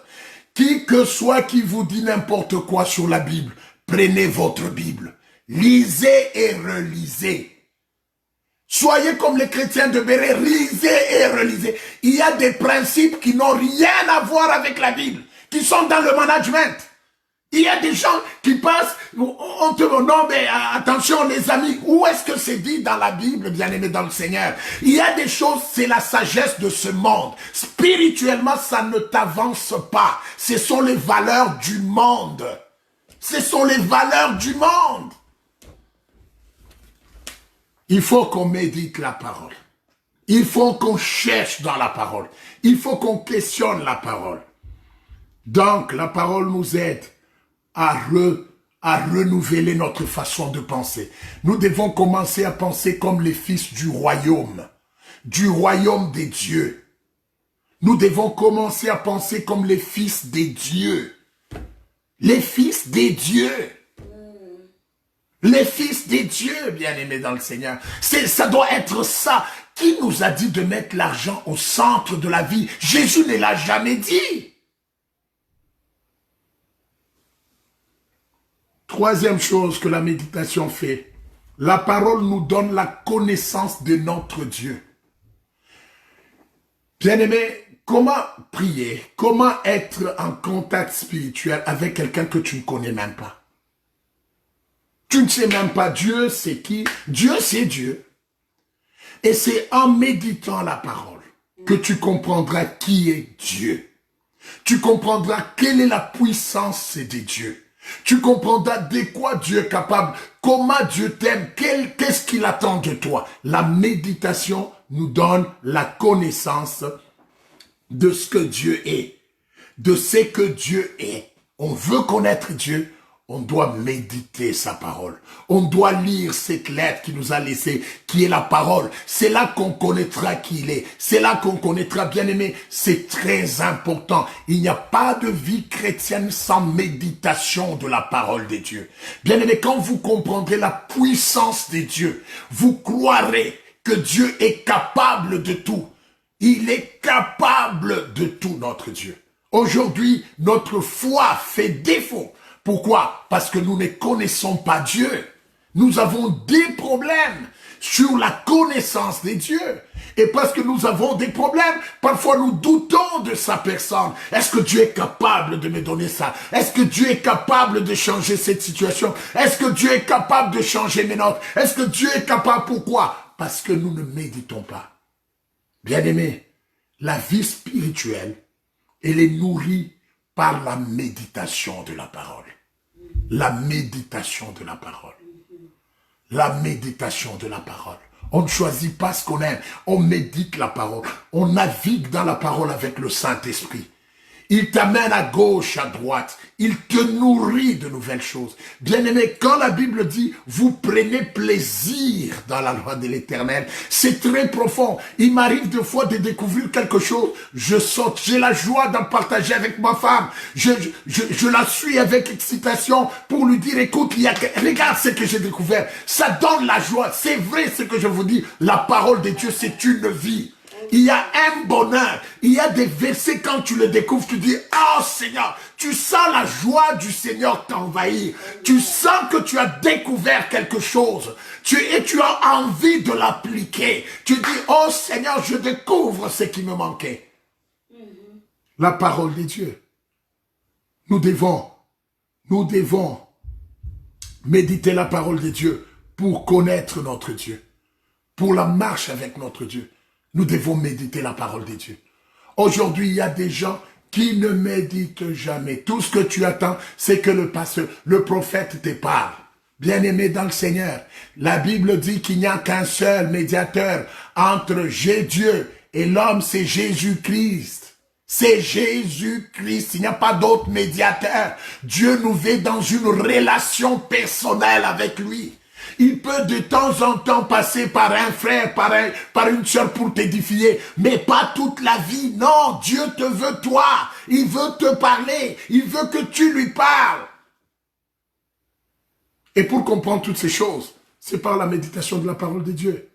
qui que soit qui vous dit n'importe quoi sur la Bible, prenez votre Bible, lisez et relisez. Soyez comme les chrétiens de Béret, lisez et relisez. Il y a des principes qui n'ont rien à voir avec la Bible, qui sont dans le management. Il y a des gens qui passent, on te dit, non mais attention les amis, où est-ce que c'est dit dans la Bible, bien-aimé dans le Seigneur? Il y a des choses, c'est la sagesse de ce monde. Spirituellement, ça ne t'avance pas. Ce sont les valeurs du monde. Ce sont les valeurs du monde. Il faut qu'on médite la parole. Il faut qu'on cherche dans la parole. Il faut qu'on questionne la parole. Donc, la parole nous aide à renouveler notre façon de penser. Nous devons commencer à penser comme les fils du royaume des dieux. Nous devons commencer à penser comme les fils des dieux. Les fils des dieux. Les fils des dieux, bien-aimés dans le Seigneur. Ça doit être ça. Qui nous a dit de mettre l'argent au centre de la vie? Jésus ne l'a jamais dit. Troisième chose que la méditation fait, la parole nous donne la connaissance de notre Dieu. Bien-aimé, comment prier, comment être en contact spirituel avec quelqu'un que tu ne connais même pas? Tu ne sais même pas Dieu, c'est qui? Dieu, c'est Dieu. Et c'est en méditant la parole que tu comprendras qui est Dieu. Tu comprendras quelle est la puissance de Dieu. Tu comprendras de quoi Dieu est capable, comment Dieu t'aime, qu'est-ce qu'il attend de toi. La méditation nous donne la connaissance de ce que Dieu est, de ce que Dieu est. On veut connaître Dieu, on doit méditer sa parole. On doit lire cette lettre qu'il nous a laissée, qui est la parole. C'est là qu'on connaîtra qui il est. C'est là qu'on connaîtra, bien-aimé. C'est très important. Il n'y a pas de vie chrétienne sans méditation de la parole de Dieu. Bien-aimé, quand vous comprendrez la puissance de Dieu, vous croirez que Dieu est capable de tout. Il est capable de tout, notre Dieu. Aujourd'hui, notre foi fait défaut. Pourquoi? Parce que nous ne connaissons pas Dieu. Nous avons des problèmes sur la connaissance de Dieu. Et parce que nous avons des problèmes, parfois nous doutons de sa personne. Est-ce que Dieu est capable de me donner ça? Est-ce que Dieu est capable de changer cette situation? Est-ce que Dieu est capable de changer mes notes? Est-ce que Dieu est capable? Pourquoi? Parce que nous ne méditons pas. Bien-aimés, la vie spirituelle, elle est nourrie par la méditation de la parole. La méditation de la parole. La méditation de la parole. On ne choisit pas ce qu'on aime. On médite la parole. On navigue dans la parole avec le Saint-Esprit. Il t'amène à gauche, à droite. Il te nourrit de nouvelles choses. Bien-aimé, quand la Bible dit « vous prenez plaisir dans la loi de l'Éternel », c'est très profond. Il m'arrive des fois de découvrir quelque chose. Je saute, j'ai la joie d'en partager avec ma femme. Je la suis avec excitation pour lui dire « écoute, regarde ce que j'ai découvert ». Ça donne la joie. C'est vrai ce que je vous dis. La parole de Dieu, c'est une vie. Il y a un bonheur, il y a des versets quand tu le découvres, tu dis, oh Seigneur, tu sens la joie du Seigneur t'envahir. Tu sens que tu as découvert quelque chose et tu as envie de l'appliquer. Tu dis, oh Seigneur, je découvre ce qui me manquait. La parole de Dieu. Nous devons méditer la parole de Dieu pour connaître notre Dieu, pour la marche avec notre Dieu. Nous devons méditer la parole de Dieu. Aujourd'hui, il y a des gens qui ne méditent jamais. Tout ce que tu attends, c'est que le pasteur, le prophète te parle. Bien-aimé dans le Seigneur, la Bible dit qu'il n'y a qu'un seul médiateur entre Dieu et l'homme, c'est Jésus-Christ. C'est Jésus-Christ. Il n'y a pas d'autre médiateur. Dieu nous veut dans une relation personnelle avec lui. Il peut de temps en temps passer par un frère, par une sœur pour t'édifier, mais pas toute la vie. Non, Dieu te veut toi. Il veut te parler. Il veut que tu lui parles. Et pour comprendre toutes ces choses, c'est par la méditation de la parole de Dieu.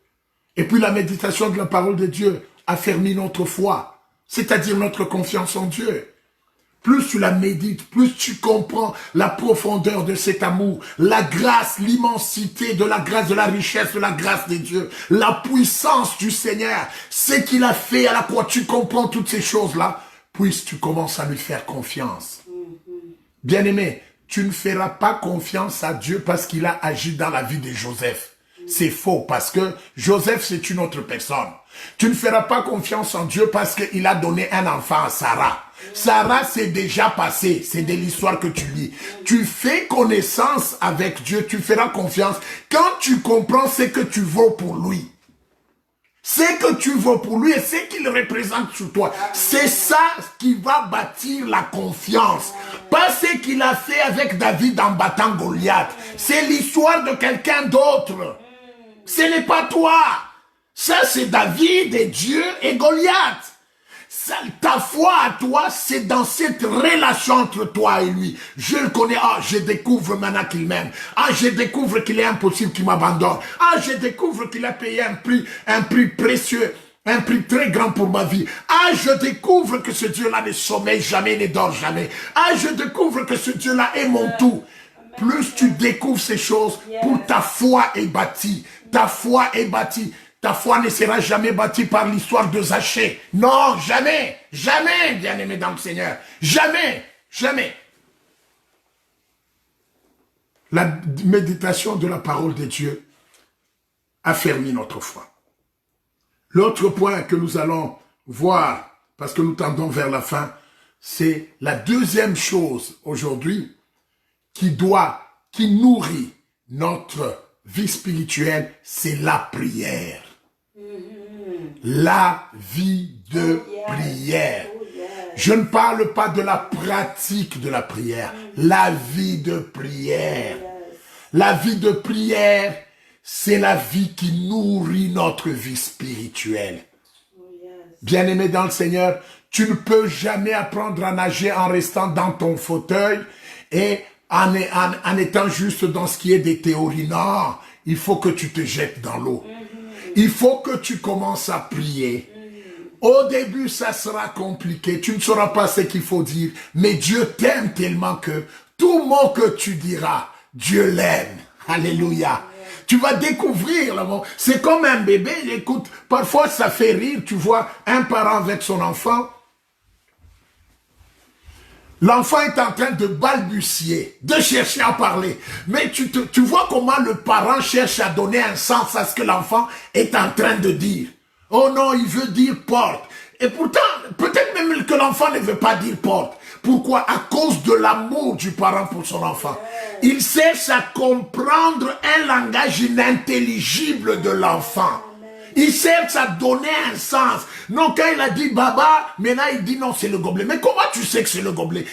Et puis la méditation de la parole de Dieu affermit notre foi, c'est-à-dire notre confiance en Dieu. Plus tu la médites, plus tu comprends la profondeur de cet amour, la grâce, l'immensité de la grâce, de la richesse, de la grâce de Dieu, la puissance du Seigneur, ce qu'il a fait à la croix. Tu comprends toutes ces choses-là, puis tu commences à lui faire confiance. Bien-aimé, tu ne feras pas confiance à Dieu parce qu'il a agi dans la vie de Joseph. C'est faux parce que Joseph, c'est une autre personne. Tu ne feras pas confiance en Dieu parce qu'il a donné un enfant à Sarah. Sarah, c'est déjà passé. C'est de l'histoire que tu lis. Tu fais connaissance avec Dieu. Tu feras confiance quand tu comprends ce que tu vaux pour lui. Ce que tu vaux pour lui et ce qu'il représente sur toi. C'est ça qui va bâtir la confiance. Pas ce qu'il a fait avec David en battant Goliath. C'est l'histoire de quelqu'un d'autre. Ce n'est pas toi. Ça, c'est David et Dieu et Goliath. Ça, ta foi à toi, c'est dans cette relation entre toi et lui. Je le connais. Ah, je découvre maintenant qu'il m'aime. Ah, je découvre qu'il est impossible qu'il m'abandonne. Ah, je découvre qu'il a payé un prix précieux, un prix très grand pour ma vie. Ah, je découvre que ce Dieu-là ne sommeille jamais, ne dort jamais. Ah, je découvre que ce Dieu-là est mon tout. Plus tu découvres ces choses, pour ta foi est bâtie. Ta foi est bâtie. Ta foi ne sera jamais bâtie par l'histoire de Zachée. Non, jamais, jamais, bien-aimé dans le Seigneur. Jamais, jamais. La méditation de la parole de Dieu affermit notre foi. L'autre point que nous allons voir, parce que nous tendons vers la fin, c'est la deuxième chose aujourd'hui qui nourrit notre vie spirituelle, c'est la prière. La vie de prière. Je ne parle pas de la pratique de la prière. La vie de prière. La vie de prière, c'est la vie qui nourrit notre vie spirituelle. Bien-aimé dans le Seigneur, tu ne peux jamais apprendre à nager en restant dans ton fauteuil et en étant juste dans ce qui est des théories. Non, il faut que tu te jettes dans l'eau. Il faut que tu commences à prier. Au début, ça sera compliqué. Tu ne sauras pas ce qu'il faut dire. Mais Dieu t'aime tellement que tout mot que tu diras, Dieu l'aime. Alléluia. Tu vas découvrir l'amour. C'est comme un bébé. Écoute, parfois ça fait rire. Tu vois un parent avec son enfant. L'enfant est en train de balbutier, de chercher à parler. Mais tu vois comment le parent cherche à donner un sens à ce que l'enfant est en train de dire. Oh non, il veut dire porte. Et pourtant, peut-être même que l'enfant ne veut pas dire porte. Pourquoi? À cause de l'amour du parent pour son enfant. Il cherche à comprendre un langage inintelligible de l'enfant. Il cherche à donner un sens. Non, quand il a dit baba, maintenant il dit non, c'est le gobelet. Mais comment tu sais que c'est le gobelet?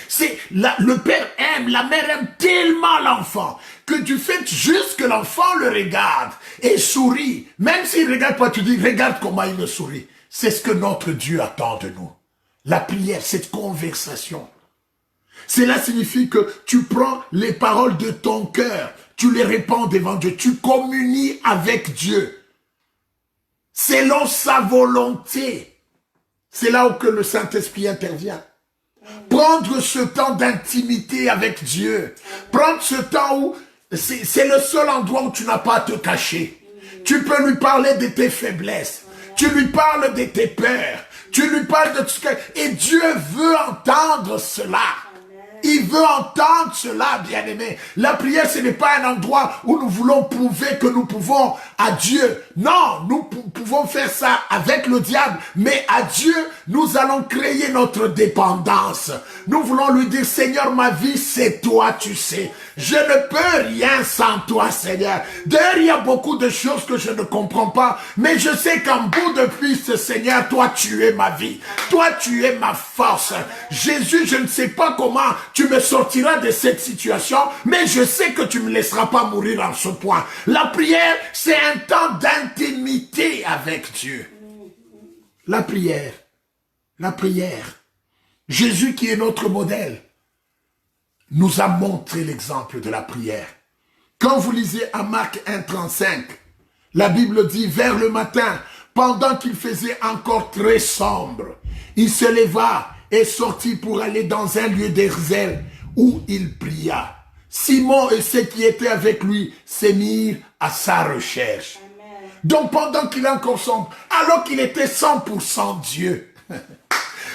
Le père aime, la mère aime tellement l'enfant que tu fais juste que l'enfant le regarde et sourit. Même s'il ne regarde pas, tu dis, regarde comment il me sourit. C'est ce que notre Dieu attend de nous. La prière, cette conversation. Cela signifie que tu prends les paroles de ton cœur, tu les répands devant Dieu, tu communies avec Dieu. Selon sa volonté. C'est là où que le Saint-Esprit intervient. Prendre ce temps d'intimité avec Dieu. Prendre ce temps où c'est le seul endroit où tu n'as pas à te cacher. Tu peux lui parler de tes faiblesses. Tu lui parles de tes peurs. Tu lui parles de tout ce que... Et Dieu veut entendre cela. Il veut entendre cela, bien-aimé. La prière, ce n'est pas un endroit où nous voulons prouver que nous pouvons à Dieu. Non, nous pouvons faire ça avec le diable. Mais à Dieu, nous allons créer notre dépendance. Nous voulons lui dire, Seigneur, ma vie, c'est toi, tu sais. Je ne peux rien sans toi, Seigneur. D'ailleurs, il y a beaucoup de choses que je ne comprends pas. Mais je sais qu'en bout de piste, Seigneur, toi, tu es ma vie. Toi, tu es ma force. Jésus, je ne sais pas comment tu me sortiras de cette situation, mais je sais que tu ne me laisseras pas mourir en ce point. La prière, c'est un temps d'intimité avec Dieu. La prière. La prière. Jésus qui est notre modèle nous a montré l'exemple de la prière. Quand vous lisez à Marc 1,35, la Bible dit vers le matin, pendant qu'il faisait encore très sombre, il se leva et sortit pour aller dans un lieu désert où il pria. Simon et ceux qui étaient avec lui se mirent à sa recherche. Amen. Donc pendant qu'il est encore sombre, alors qu'il était 100% Dieu,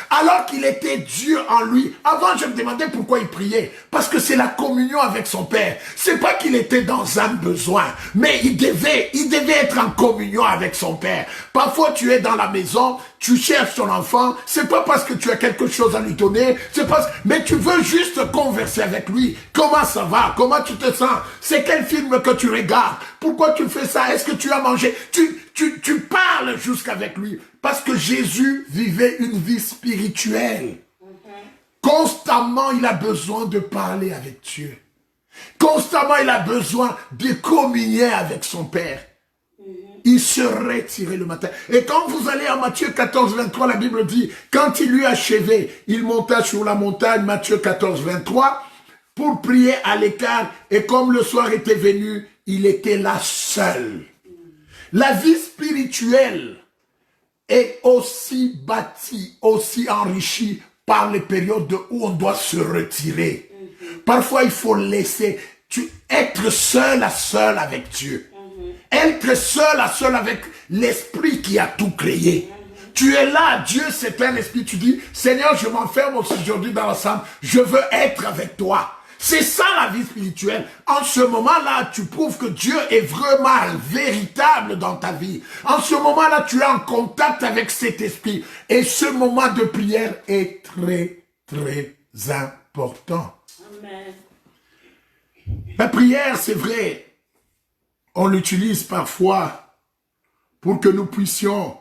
alors qu'il était Dieu en lui. Avant, je me demandais pourquoi il priait. Parce que c'est la communion avec son Père. C'est pas qu'il était dans un besoin, mais il devait être en communion avec son Père. Parfois, tu es dans la maison, tu cherches ton enfant, c'est pas parce que tu as quelque chose à lui donner, mais tu veux juste converser avec lui. Comment ça va? Comment tu te sens? C'est quel film que tu regardes? Pourquoi tu fais ça? Est-ce que tu as mangé? Tu parles jusqu'avec lui. Parce que Jésus vivait une vie spirituelle. Constamment, il a besoin de parler avec Dieu. Constamment, il a besoin de communier avec son Père. Il se retirait le matin. Et quand vous allez en Matthieu 14, 23, la Bible dit, quand il eut achevé, il monta sur la montagne, Matthieu 14, 23, pour prier à l'écart. Et comme le soir était venu, il était là seul. La vie spirituelle est aussi bâtie, aussi enrichie par les périodes où on doit se retirer. Parfois, il faut laisser être seul à seul avec Dieu. Être seul à seul avec l'esprit qui a tout créé. Tu es là, Dieu c'est un esprit, tu dis, Seigneur, je m'enferme aujourd'hui dans l'ensemble, je veux être avec toi. C'est ça la vie spirituelle. En ce moment-là, tu prouves que Dieu est vraiment véritable dans ta vie. En ce moment-là, tu es en contact avec cet esprit. Et ce moment de prière est très, très important. Amen. La prière, c'est vrai, on l'utilise parfois pour que nous puissions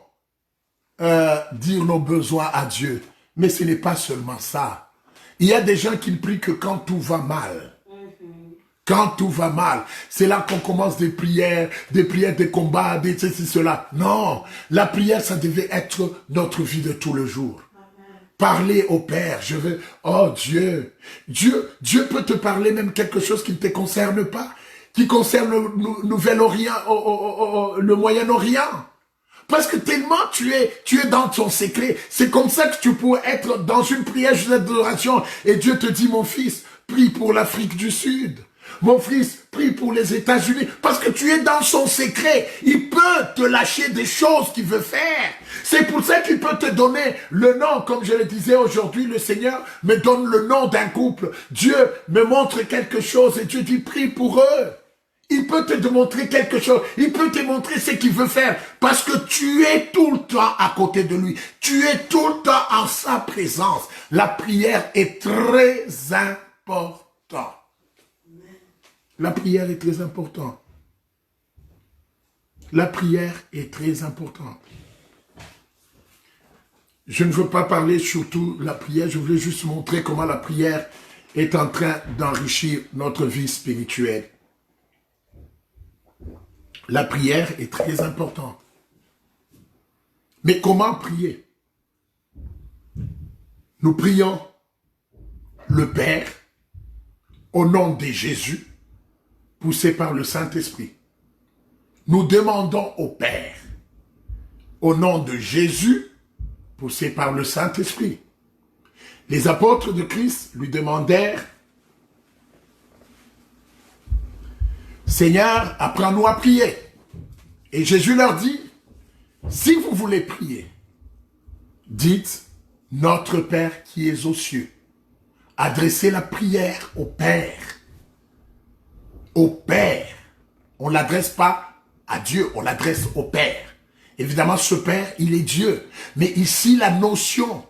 dire nos besoins à Dieu. Mais ce n'est pas seulement ça. Il y a des gens qui ne prient que quand tout va mal. Quand tout va mal. C'est là qu'on commence des prières, des combats, des ceci, cela. Non, la prière, ça devait être notre vie de tous les jours. Parler au Père, je veux, oh Dieu, Dieu peut te parler même quelque chose qui ne te concerne pas, qui concerne le Nouvel-Orient, le Moyen-Orient. Parce que tellement tu es dans ton secret. C'est comme ça que tu pourrais être dans une prière d'adoration. Et Dieu te dit, mon fils, prie pour l'Afrique du Sud. Mon fils, prie pour les États-Unis. Parce que tu es dans son secret. Il peut te lâcher des choses qu'il veut faire. C'est pour ça qu'il peut te donner le nom. Comme je le disais aujourd'hui, le Seigneur me donne le nom d'un couple. Dieu me montre quelque chose et Dieu dit, prie pour eux. Il peut te démontrer quelque chose. Il peut te montrer ce qu'il veut faire. Parce que tu es tout le temps à côté de lui. Tu es tout le temps en sa présence. La prière est très importante. La prière est très importante. La prière est très importante. Je ne veux pas parler surtout de la prière. Je voulais juste montrer comment la prière est en train d'enrichir notre vie spirituelle. La prière est très importante. Mais comment prier? Nous prions le Père au nom de Jésus, poussé par le Saint-Esprit. Nous demandons au Père au nom de Jésus, poussé par le Saint-Esprit. Les apôtres de Christ lui demandèrent, Seigneur, apprends-nous à prier. Et Jésus leur dit, si vous voulez prier, dites, notre Père qui es aux cieux. Adressez la prière au Père. Au Père. On ne l'adresse pas à Dieu, on l'adresse au Père. Évidemment, ce Père, il est Dieu. Mais ici, la notion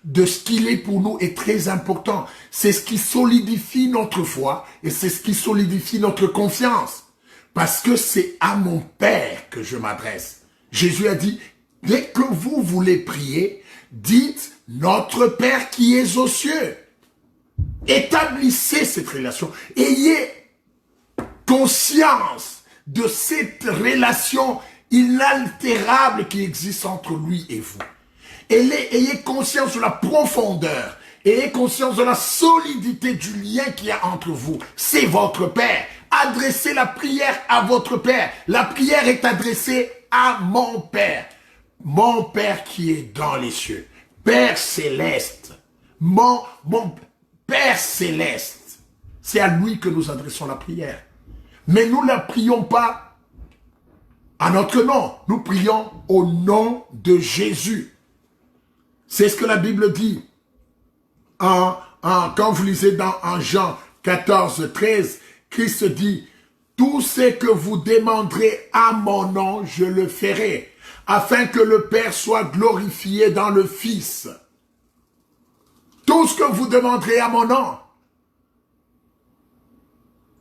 de ce qu'il est pour nous est très important. C'est ce qui solidifie notre foi et c'est ce qui solidifie notre confiance. Parce que c'est à mon Père que je m'adresse. Jésus a dit, dès que vous voulez prier, dites notre Père qui est aux cieux. Établissez cette relation. Ayez conscience de cette relation inaltérable qui existe entre lui et vous. Ayez conscience de la profondeur. Ayez conscience de la solidité du lien qu'il y a entre vous. C'est votre Père. Adressez la prière à votre Père. La prière est adressée à mon Père. Mon Père qui est dans les cieux. Père céleste. Mon Père céleste. C'est à lui que nous adressons la prière. Mais nous ne la prions pas à notre nom. Nous prions au nom de Jésus. C'est ce que la Bible dit. Quand vous lisez en Jean 14, 13, Christ dit, tout ce que vous demanderez à mon nom, je le ferai, afin que le Père soit glorifié dans le Fils. Tout ce que vous demanderez à mon nom.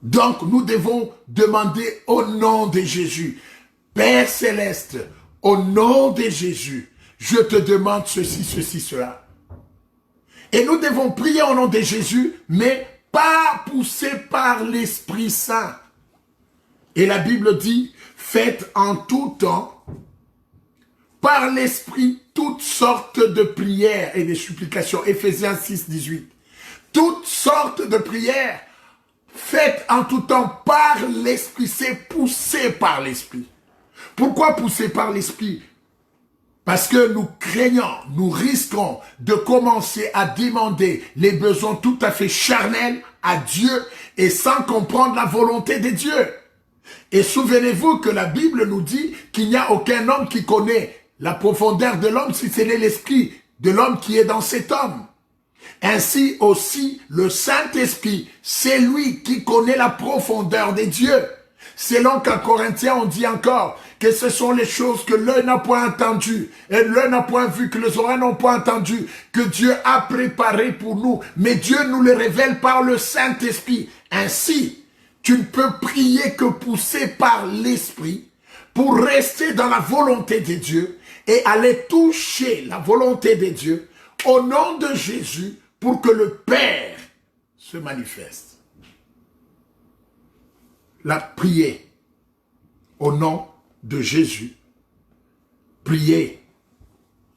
Donc, nous devons demander au nom de Jésus. Père Céleste, au nom de Jésus, je te demande ceci, ceci, cela. Et nous devons prier au nom de Jésus, mais pas poussés par l'Esprit Saint. Et la Bible dit, faites en tout temps, par l'Esprit, toutes sortes de prières et de supplications. Éphésiens 6, 18. Toutes sortes de prières. Faites en tout temps par l'Esprit, c'est poussé par l'Esprit. Pourquoi poussé par l'Esprit? Parce que nous craignons, nous risquons de commencer à demander les besoins tout à fait charnels à Dieu et sans comprendre la volonté de Dieu. Et souvenez-vous que la Bible nous dit qu'il n'y a aucun homme qui connaît la profondeur de l'homme si ce n'est l'esprit de l'homme qui est dans cet homme. Ainsi aussi, le Saint-Esprit, c'est lui qui connaît la profondeur des dieux. Selon qu'en Corinthiens, on dit encore que ce sont les choses que l'œil n'a point entendues, et l'œil n'a point vu, que les oreilles n'ont point entendu, que Dieu a préparé pour nous. Mais Dieu nous les révèle par le Saint-Esprit. Ainsi, tu ne peux prier que poussé par l'Esprit pour rester dans la volonté de Dieu et aller toucher la volonté de Dieu au nom de Jésus pour que le Père se manifeste. La prier au nom de Jésus, prier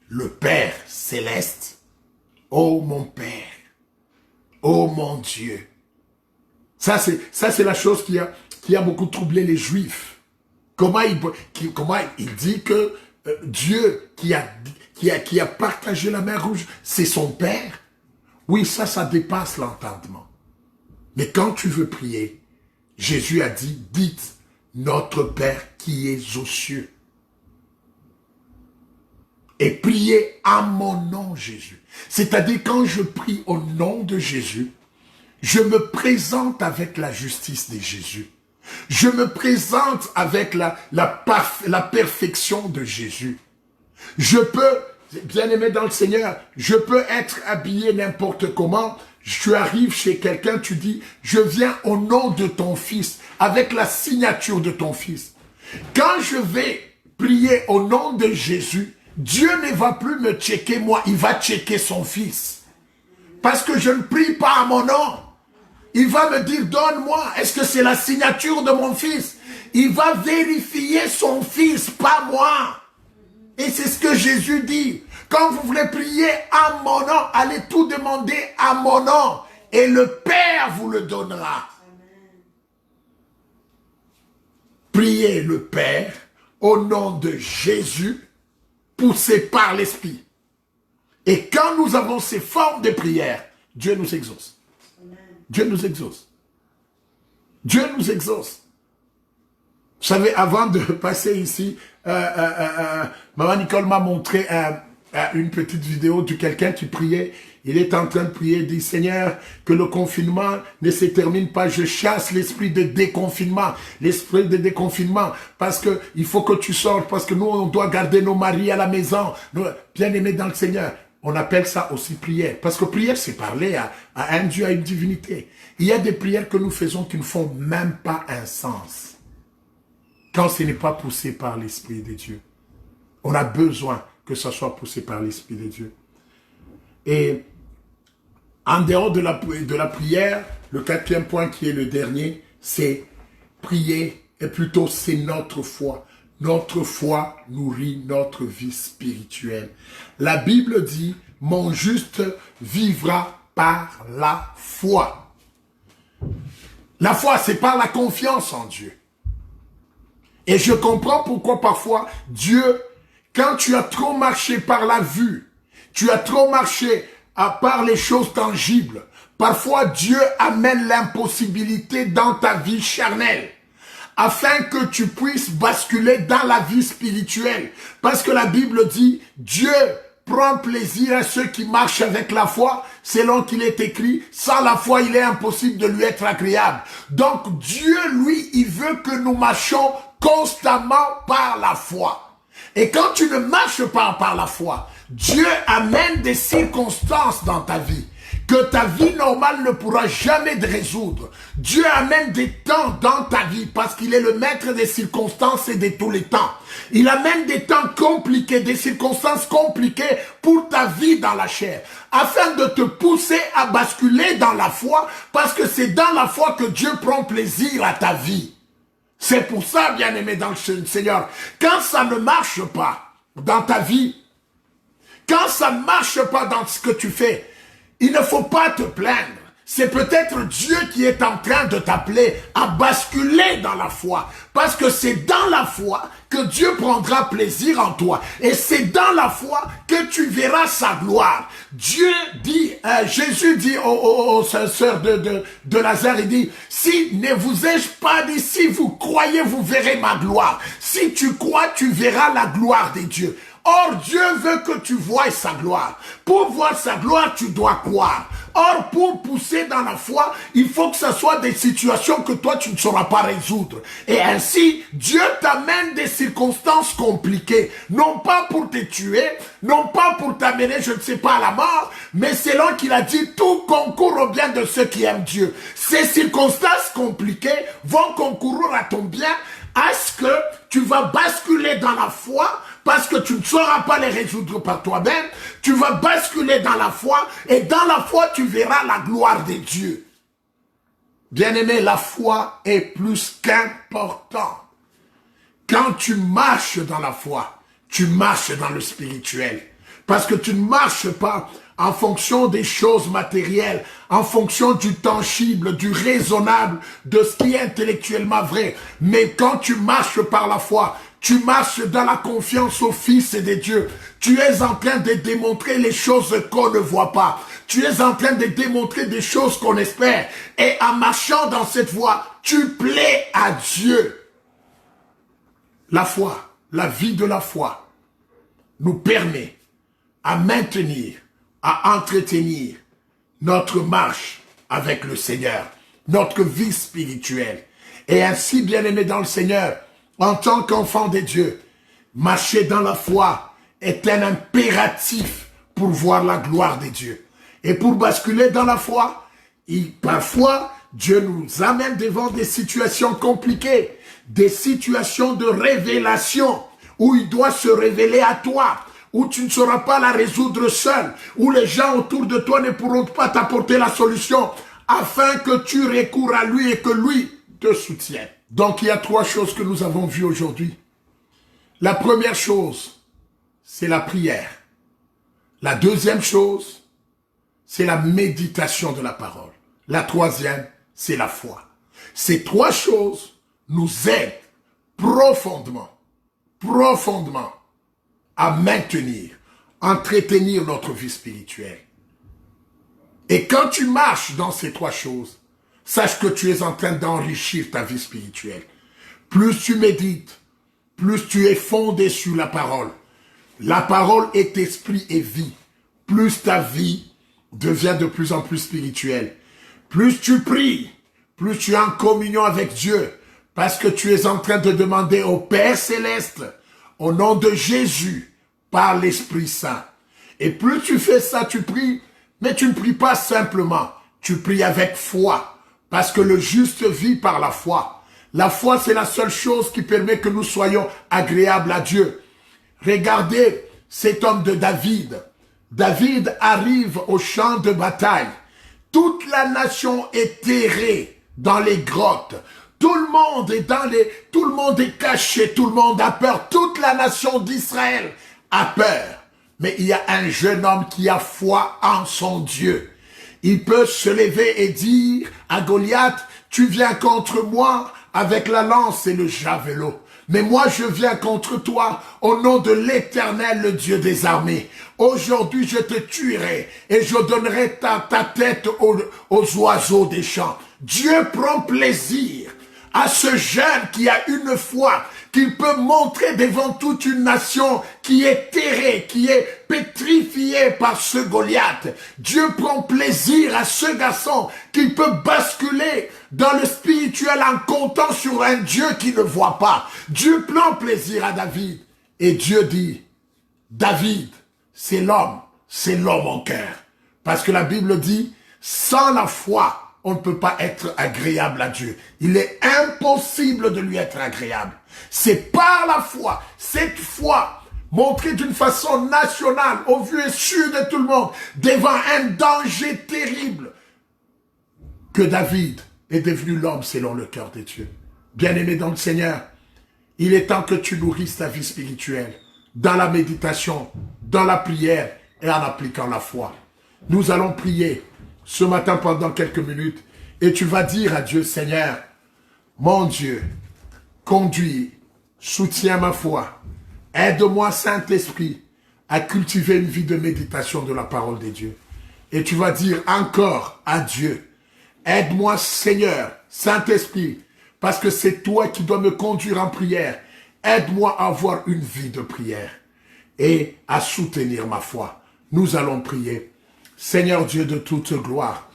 le Père céleste, ô mon Père, ô mon Dieu. Ça c'est la chose qui a beaucoup troublé les Juifs. Comment il dit que Dieu qui a partagé la mer Rouge, c'est son Père? Oui, ça dépasse l'entendement. Mais quand tu veux prier, Jésus a dit, dites, notre Père qui est aux cieux. Et priez à mon nom, Jésus. C'est-à-dire, quand je prie au nom de Jésus, je me présente avec la justice de Jésus. Je me présente avec la perfection de Jésus. Je peux, bien-aimé dans le Seigneur, je peux être habillé n'importe comment. Tu arrives chez quelqu'un, tu dis, je viens au nom de ton fils, avec la signature de ton fils. Quand je vais prier au nom de Jésus, Dieu ne va plus me checker moi, il va checker son fils. Parce que je ne prie pas à mon nom. Il va me dire, donne-moi, est-ce que c'est la signature de mon fils? Il va vérifier son fils, pas moi. Et c'est ce que Jésus dit. Quand vous voulez prier à mon nom, allez tout demander à mon nom. Et le Père vous le donnera. Priez le Père au nom de Jésus, poussé par l'Esprit. Et quand nous avons ces formes de prière, Dieu nous exauce. Dieu nous exauce. Dieu nous exauce. Vous savez, avant de passer ici, Maman Nicole m'a montré une petite vidéo de quelqu'un qui priait. Il est en train de prier, il dit, Seigneur, que le confinement ne se termine pas. Je chasse l'esprit de déconfinement. L'esprit de déconfinement. Parce que il faut que tu sortes. Parce que nous, on doit garder nos maris à la maison. Bien-aimés dans le Seigneur. On appelle ça aussi prière. Parce que prière, c'est parler à un Dieu, à une divinité. Il y a des prières que nous faisons qui ne font même pas un sens. Quand ce n'est pas poussé par l'Esprit de Dieu. On a besoin que ça soit poussé par l'Esprit de Dieu. Et en dehors de la prière, le quatrième point qui est le dernier, c'est prier, et plutôt c'est notre foi. Notre foi nourrit notre vie spirituelle. La Bible dit, mon juste vivra par la foi. La foi, c'est par la confiance en Dieu. Et je comprends pourquoi parfois Dieu, quand tu as trop marché par la vue, tu as trop marché par les choses tangibles, parfois Dieu amène l'impossibilité dans ta vie charnelle, afin que tu puisses basculer dans la vie spirituelle. Parce que la Bible dit, Dieu prend plaisir à ceux qui marchent avec la foi, selon qu'il est écrit, sans la foi, il est impossible de lui être agréable. Donc Dieu, lui, il veut que nous marchions constamment par la foi. Et quand tu ne marches pas par la foi, Dieu amène des circonstances dans ta vie que ta vie normale ne pourra jamais résoudre. Dieu amène des temps dans ta vie parce qu'il est le maître des circonstances et de tous les temps. Il amène des temps compliqués, des circonstances compliquées pour ta vie dans la chair, afin de te pousser à basculer dans la foi, parce que c'est dans la foi que Dieu prend plaisir à ta vie. C'est pour ça, bien-aimé dans le Seigneur, quand ça ne marche pas dans ta vie, quand ça ne marche pas dans ce que tu fais, il ne faut pas te plaindre. C'est peut-être Dieu qui est en train de t'appeler à basculer dans la foi. Parce que c'est dans la foi que Dieu prendra plaisir en toi. Et c'est dans la foi que tu verras sa gloire. Dieu dit, Jésus dit aux sœurs de Lazare, il dit, si ne vous ai-je pas dit, si vous croyez, vous verrez ma gloire. Si tu crois, tu verras la gloire de Dieu. Or, Dieu veut que tu voies sa gloire. Pour voir sa gloire, tu dois croire. Or, pour pousser dans la foi, il faut que ce soit des situations que toi, tu ne sauras pas résoudre. Et ainsi, Dieu t'amène des circonstances compliquées. Non pas pour te tuer, non pas pour t'amener, je ne sais pas, à la mort, mais selon qu'il a dit, tout concourt au bien de ceux qui aiment Dieu. Ces circonstances compliquées vont concourir à ton bien, à ce que tu vas basculer dans la foi, parce que tu ne sauras pas les résoudre par toi-même, tu vas basculer dans la foi, et dans la foi, tu verras la gloire de Dieu. Bien-aimé, la foi est plus qu'important. Quand tu marches dans la foi, tu marches dans le spirituel. Parce que tu ne marches pas en fonction des choses matérielles, en fonction du tangible, du raisonnable, de ce qui est intellectuellement vrai. Mais quand tu marches par la foi, tu marches dans la confiance au Fils de Dieu. Tu es en train de démontrer les choses qu'on ne voit pas. Tu es en train de démontrer des choses qu'on espère. Et en marchant dans cette voie, tu plais à Dieu. La foi, la vie de la foi, nous permet à maintenir, à entretenir notre marche avec le Seigneur, notre vie spirituelle. Et ainsi, bien-aimé dans le Seigneur, en tant qu'enfant de Dieu, marcher dans la foi est un impératif pour voir la gloire de Dieu. Et pour basculer dans la foi, parfois, Dieu nous amène devant des situations compliquées, des situations de révélation, où il doit se révéler à toi, où tu ne sauras pas la résoudre seul, où les gens autour de toi ne pourront pas t'apporter la solution, afin que tu recours à lui et que lui te soutienne. Donc il y a 3 choses que nous avons vues aujourd'hui. La première chose, c'est la prière. La deuxième chose, c'est la méditation de la parole. La troisième, c'est la foi. Ces 3 choses nous aident profondément à maintenir, entretenir notre vie spirituelle. Et quand tu marches dans ces 3 choses, sache que tu es en train d'enrichir ta vie spirituelle. Plus tu médites, plus tu es fondé sur la parole. La parole est esprit et vie. Plus ta vie devient de plus en plus spirituelle. Plus tu pries, plus tu es en communion avec Dieu. Parce que tu es en train de demander au Père Céleste, au nom de Jésus, par l'Esprit Saint. Et plus tu fais ça, tu pries, mais tu ne pries pas simplement. Tu pries avec foi. Parce que le juste vit par la foi. La foi, c'est la seule chose qui permet que nous soyons agréables à Dieu. Regardez cet homme de David. David arrive au champ de bataille. Toute la nation est terrée dans les grottes. Tout le monde est caché, tout le monde a peur. Toute la nation d'Israël a peur. Mais il y a un jeune homme qui a foi en son Dieu. Il peut se lever et dire à Goliath, tu viens contre moi avec la lance et le javelot. Mais moi, je viens contre toi au nom de l'Éternel, le Dieu des armées. Aujourd'hui, je te tuerai et je donnerai ta tête aux oiseaux des champs. Dieu prend plaisir à ce jeune qui a une foi, qu'il peut montrer devant toute une nation qui est terrée, qui est pétrifiée par ce Goliath. Dieu prend plaisir à ce garçon qu'il peut basculer dans le spirituel en comptant sur un Dieu qui ne voit pas. Dieu prend plaisir à David. Et Dieu dit, David, c'est l'homme en cœur. Parce que la Bible dit, sans la foi, on ne peut pas être agréable à Dieu. Il est impossible de lui être agréable. C'est par la foi, cette foi, montrée d'une façon nationale, au vu et su de tout le monde, devant un danger terrible, que David est devenu l'homme selon le cœur de Dieu. Bien-aimé dans le Seigneur, il est temps que tu nourrisses ta vie spirituelle dans la méditation, dans la prière et en appliquant la foi. Nous allons prier ce matin pendant quelques minutes et tu vas dire à Dieu, Seigneur, mon Dieu, conduis, soutiens ma foi, aide-moi Saint-Esprit à cultiver une vie de méditation de la parole de Dieu. Et tu vas dire encore à Dieu, aide-moi Seigneur, Saint-Esprit, parce que c'est toi qui dois me conduire en prière. Aide-moi à avoir une vie de prière et à soutenir ma foi. Nous allons prier. Seigneur Dieu de toute gloire,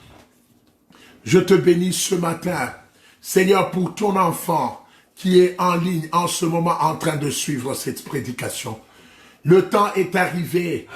je te bénis ce matin, Seigneur, pour ton enfant qui est en ligne en ce moment en train de suivre cette prédication. Le temps est arrivé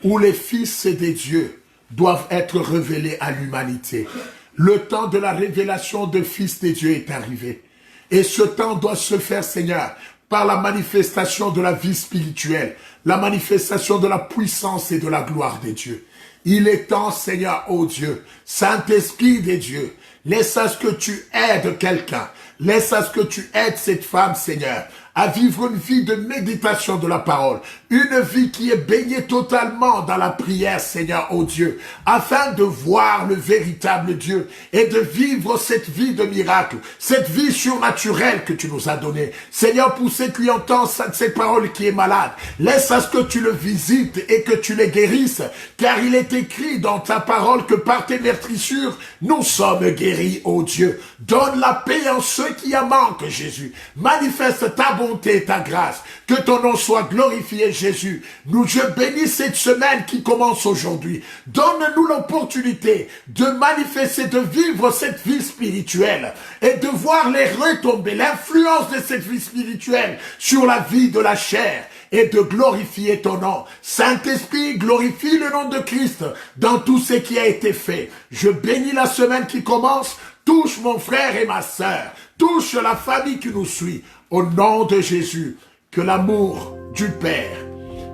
où les fils des dieux doivent être révélés à l'humanité. Le temps de la révélation de fils des dieux est arrivé. Et ce temps doit se faire, Seigneur, par la manifestation de la vie spirituelle, la manifestation de la puissance et de la gloire des dieux. Il est temps, Seigneur, ô Dieu, Saint-Esprit des dieux, laisse à ce que tu aides quelqu'un, laisse à ce que tu aides cette femme, Seigneur, à vivre une vie de méditation de la parole, une vie qui est baignée totalement dans la prière, Seigneur, ô Dieu, afin de voir le véritable Dieu et de vivre cette vie de miracle, cette vie surnaturelle que tu nous as donnée. Seigneur, pour ceux qui entendent cette parole qui est malade, laisse à ce que tu le visites et que tu les guérisses, car il est écrit dans ta parole que par tes meurtrissures, nous sommes guéris, ô Dieu. Donne la paix en ceux qui en manquent, Jésus. Manifeste ta bonté et ta grâce. Que ton nom soit glorifié, Jésus. Je bénis cette semaine qui commence aujourd'hui. Donne-nous l'opportunité de manifester, de vivre cette vie spirituelle et de voir les retombées, l'influence de cette vie spirituelle sur la vie de la chair et de glorifier ton nom. Saint-Esprit, glorifie le nom de Christ dans tout ce qui a été fait. Je bénis la semaine qui commence. Touche mon frère et ma sœur. Touche la famille qui nous suit. Au nom de Jésus, que l'amour du Père,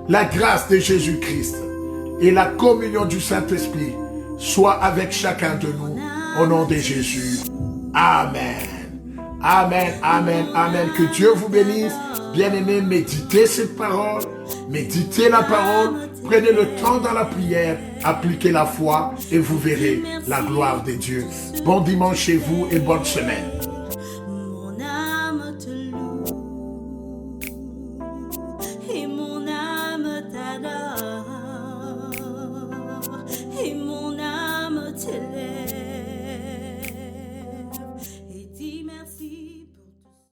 la grâce de Jésus-Christ et la communion du Saint-Esprit soient avec chacun de nous. Au nom de Jésus. Amen. Amen, amen, amen. Que Dieu vous bénisse. Bien-aimés, méditez cette parole. Méditez la parole. Prenez le temps dans la prière. Appliquez la foi et vous verrez la gloire de Dieu. Bon dimanche chez vous et bonne semaine.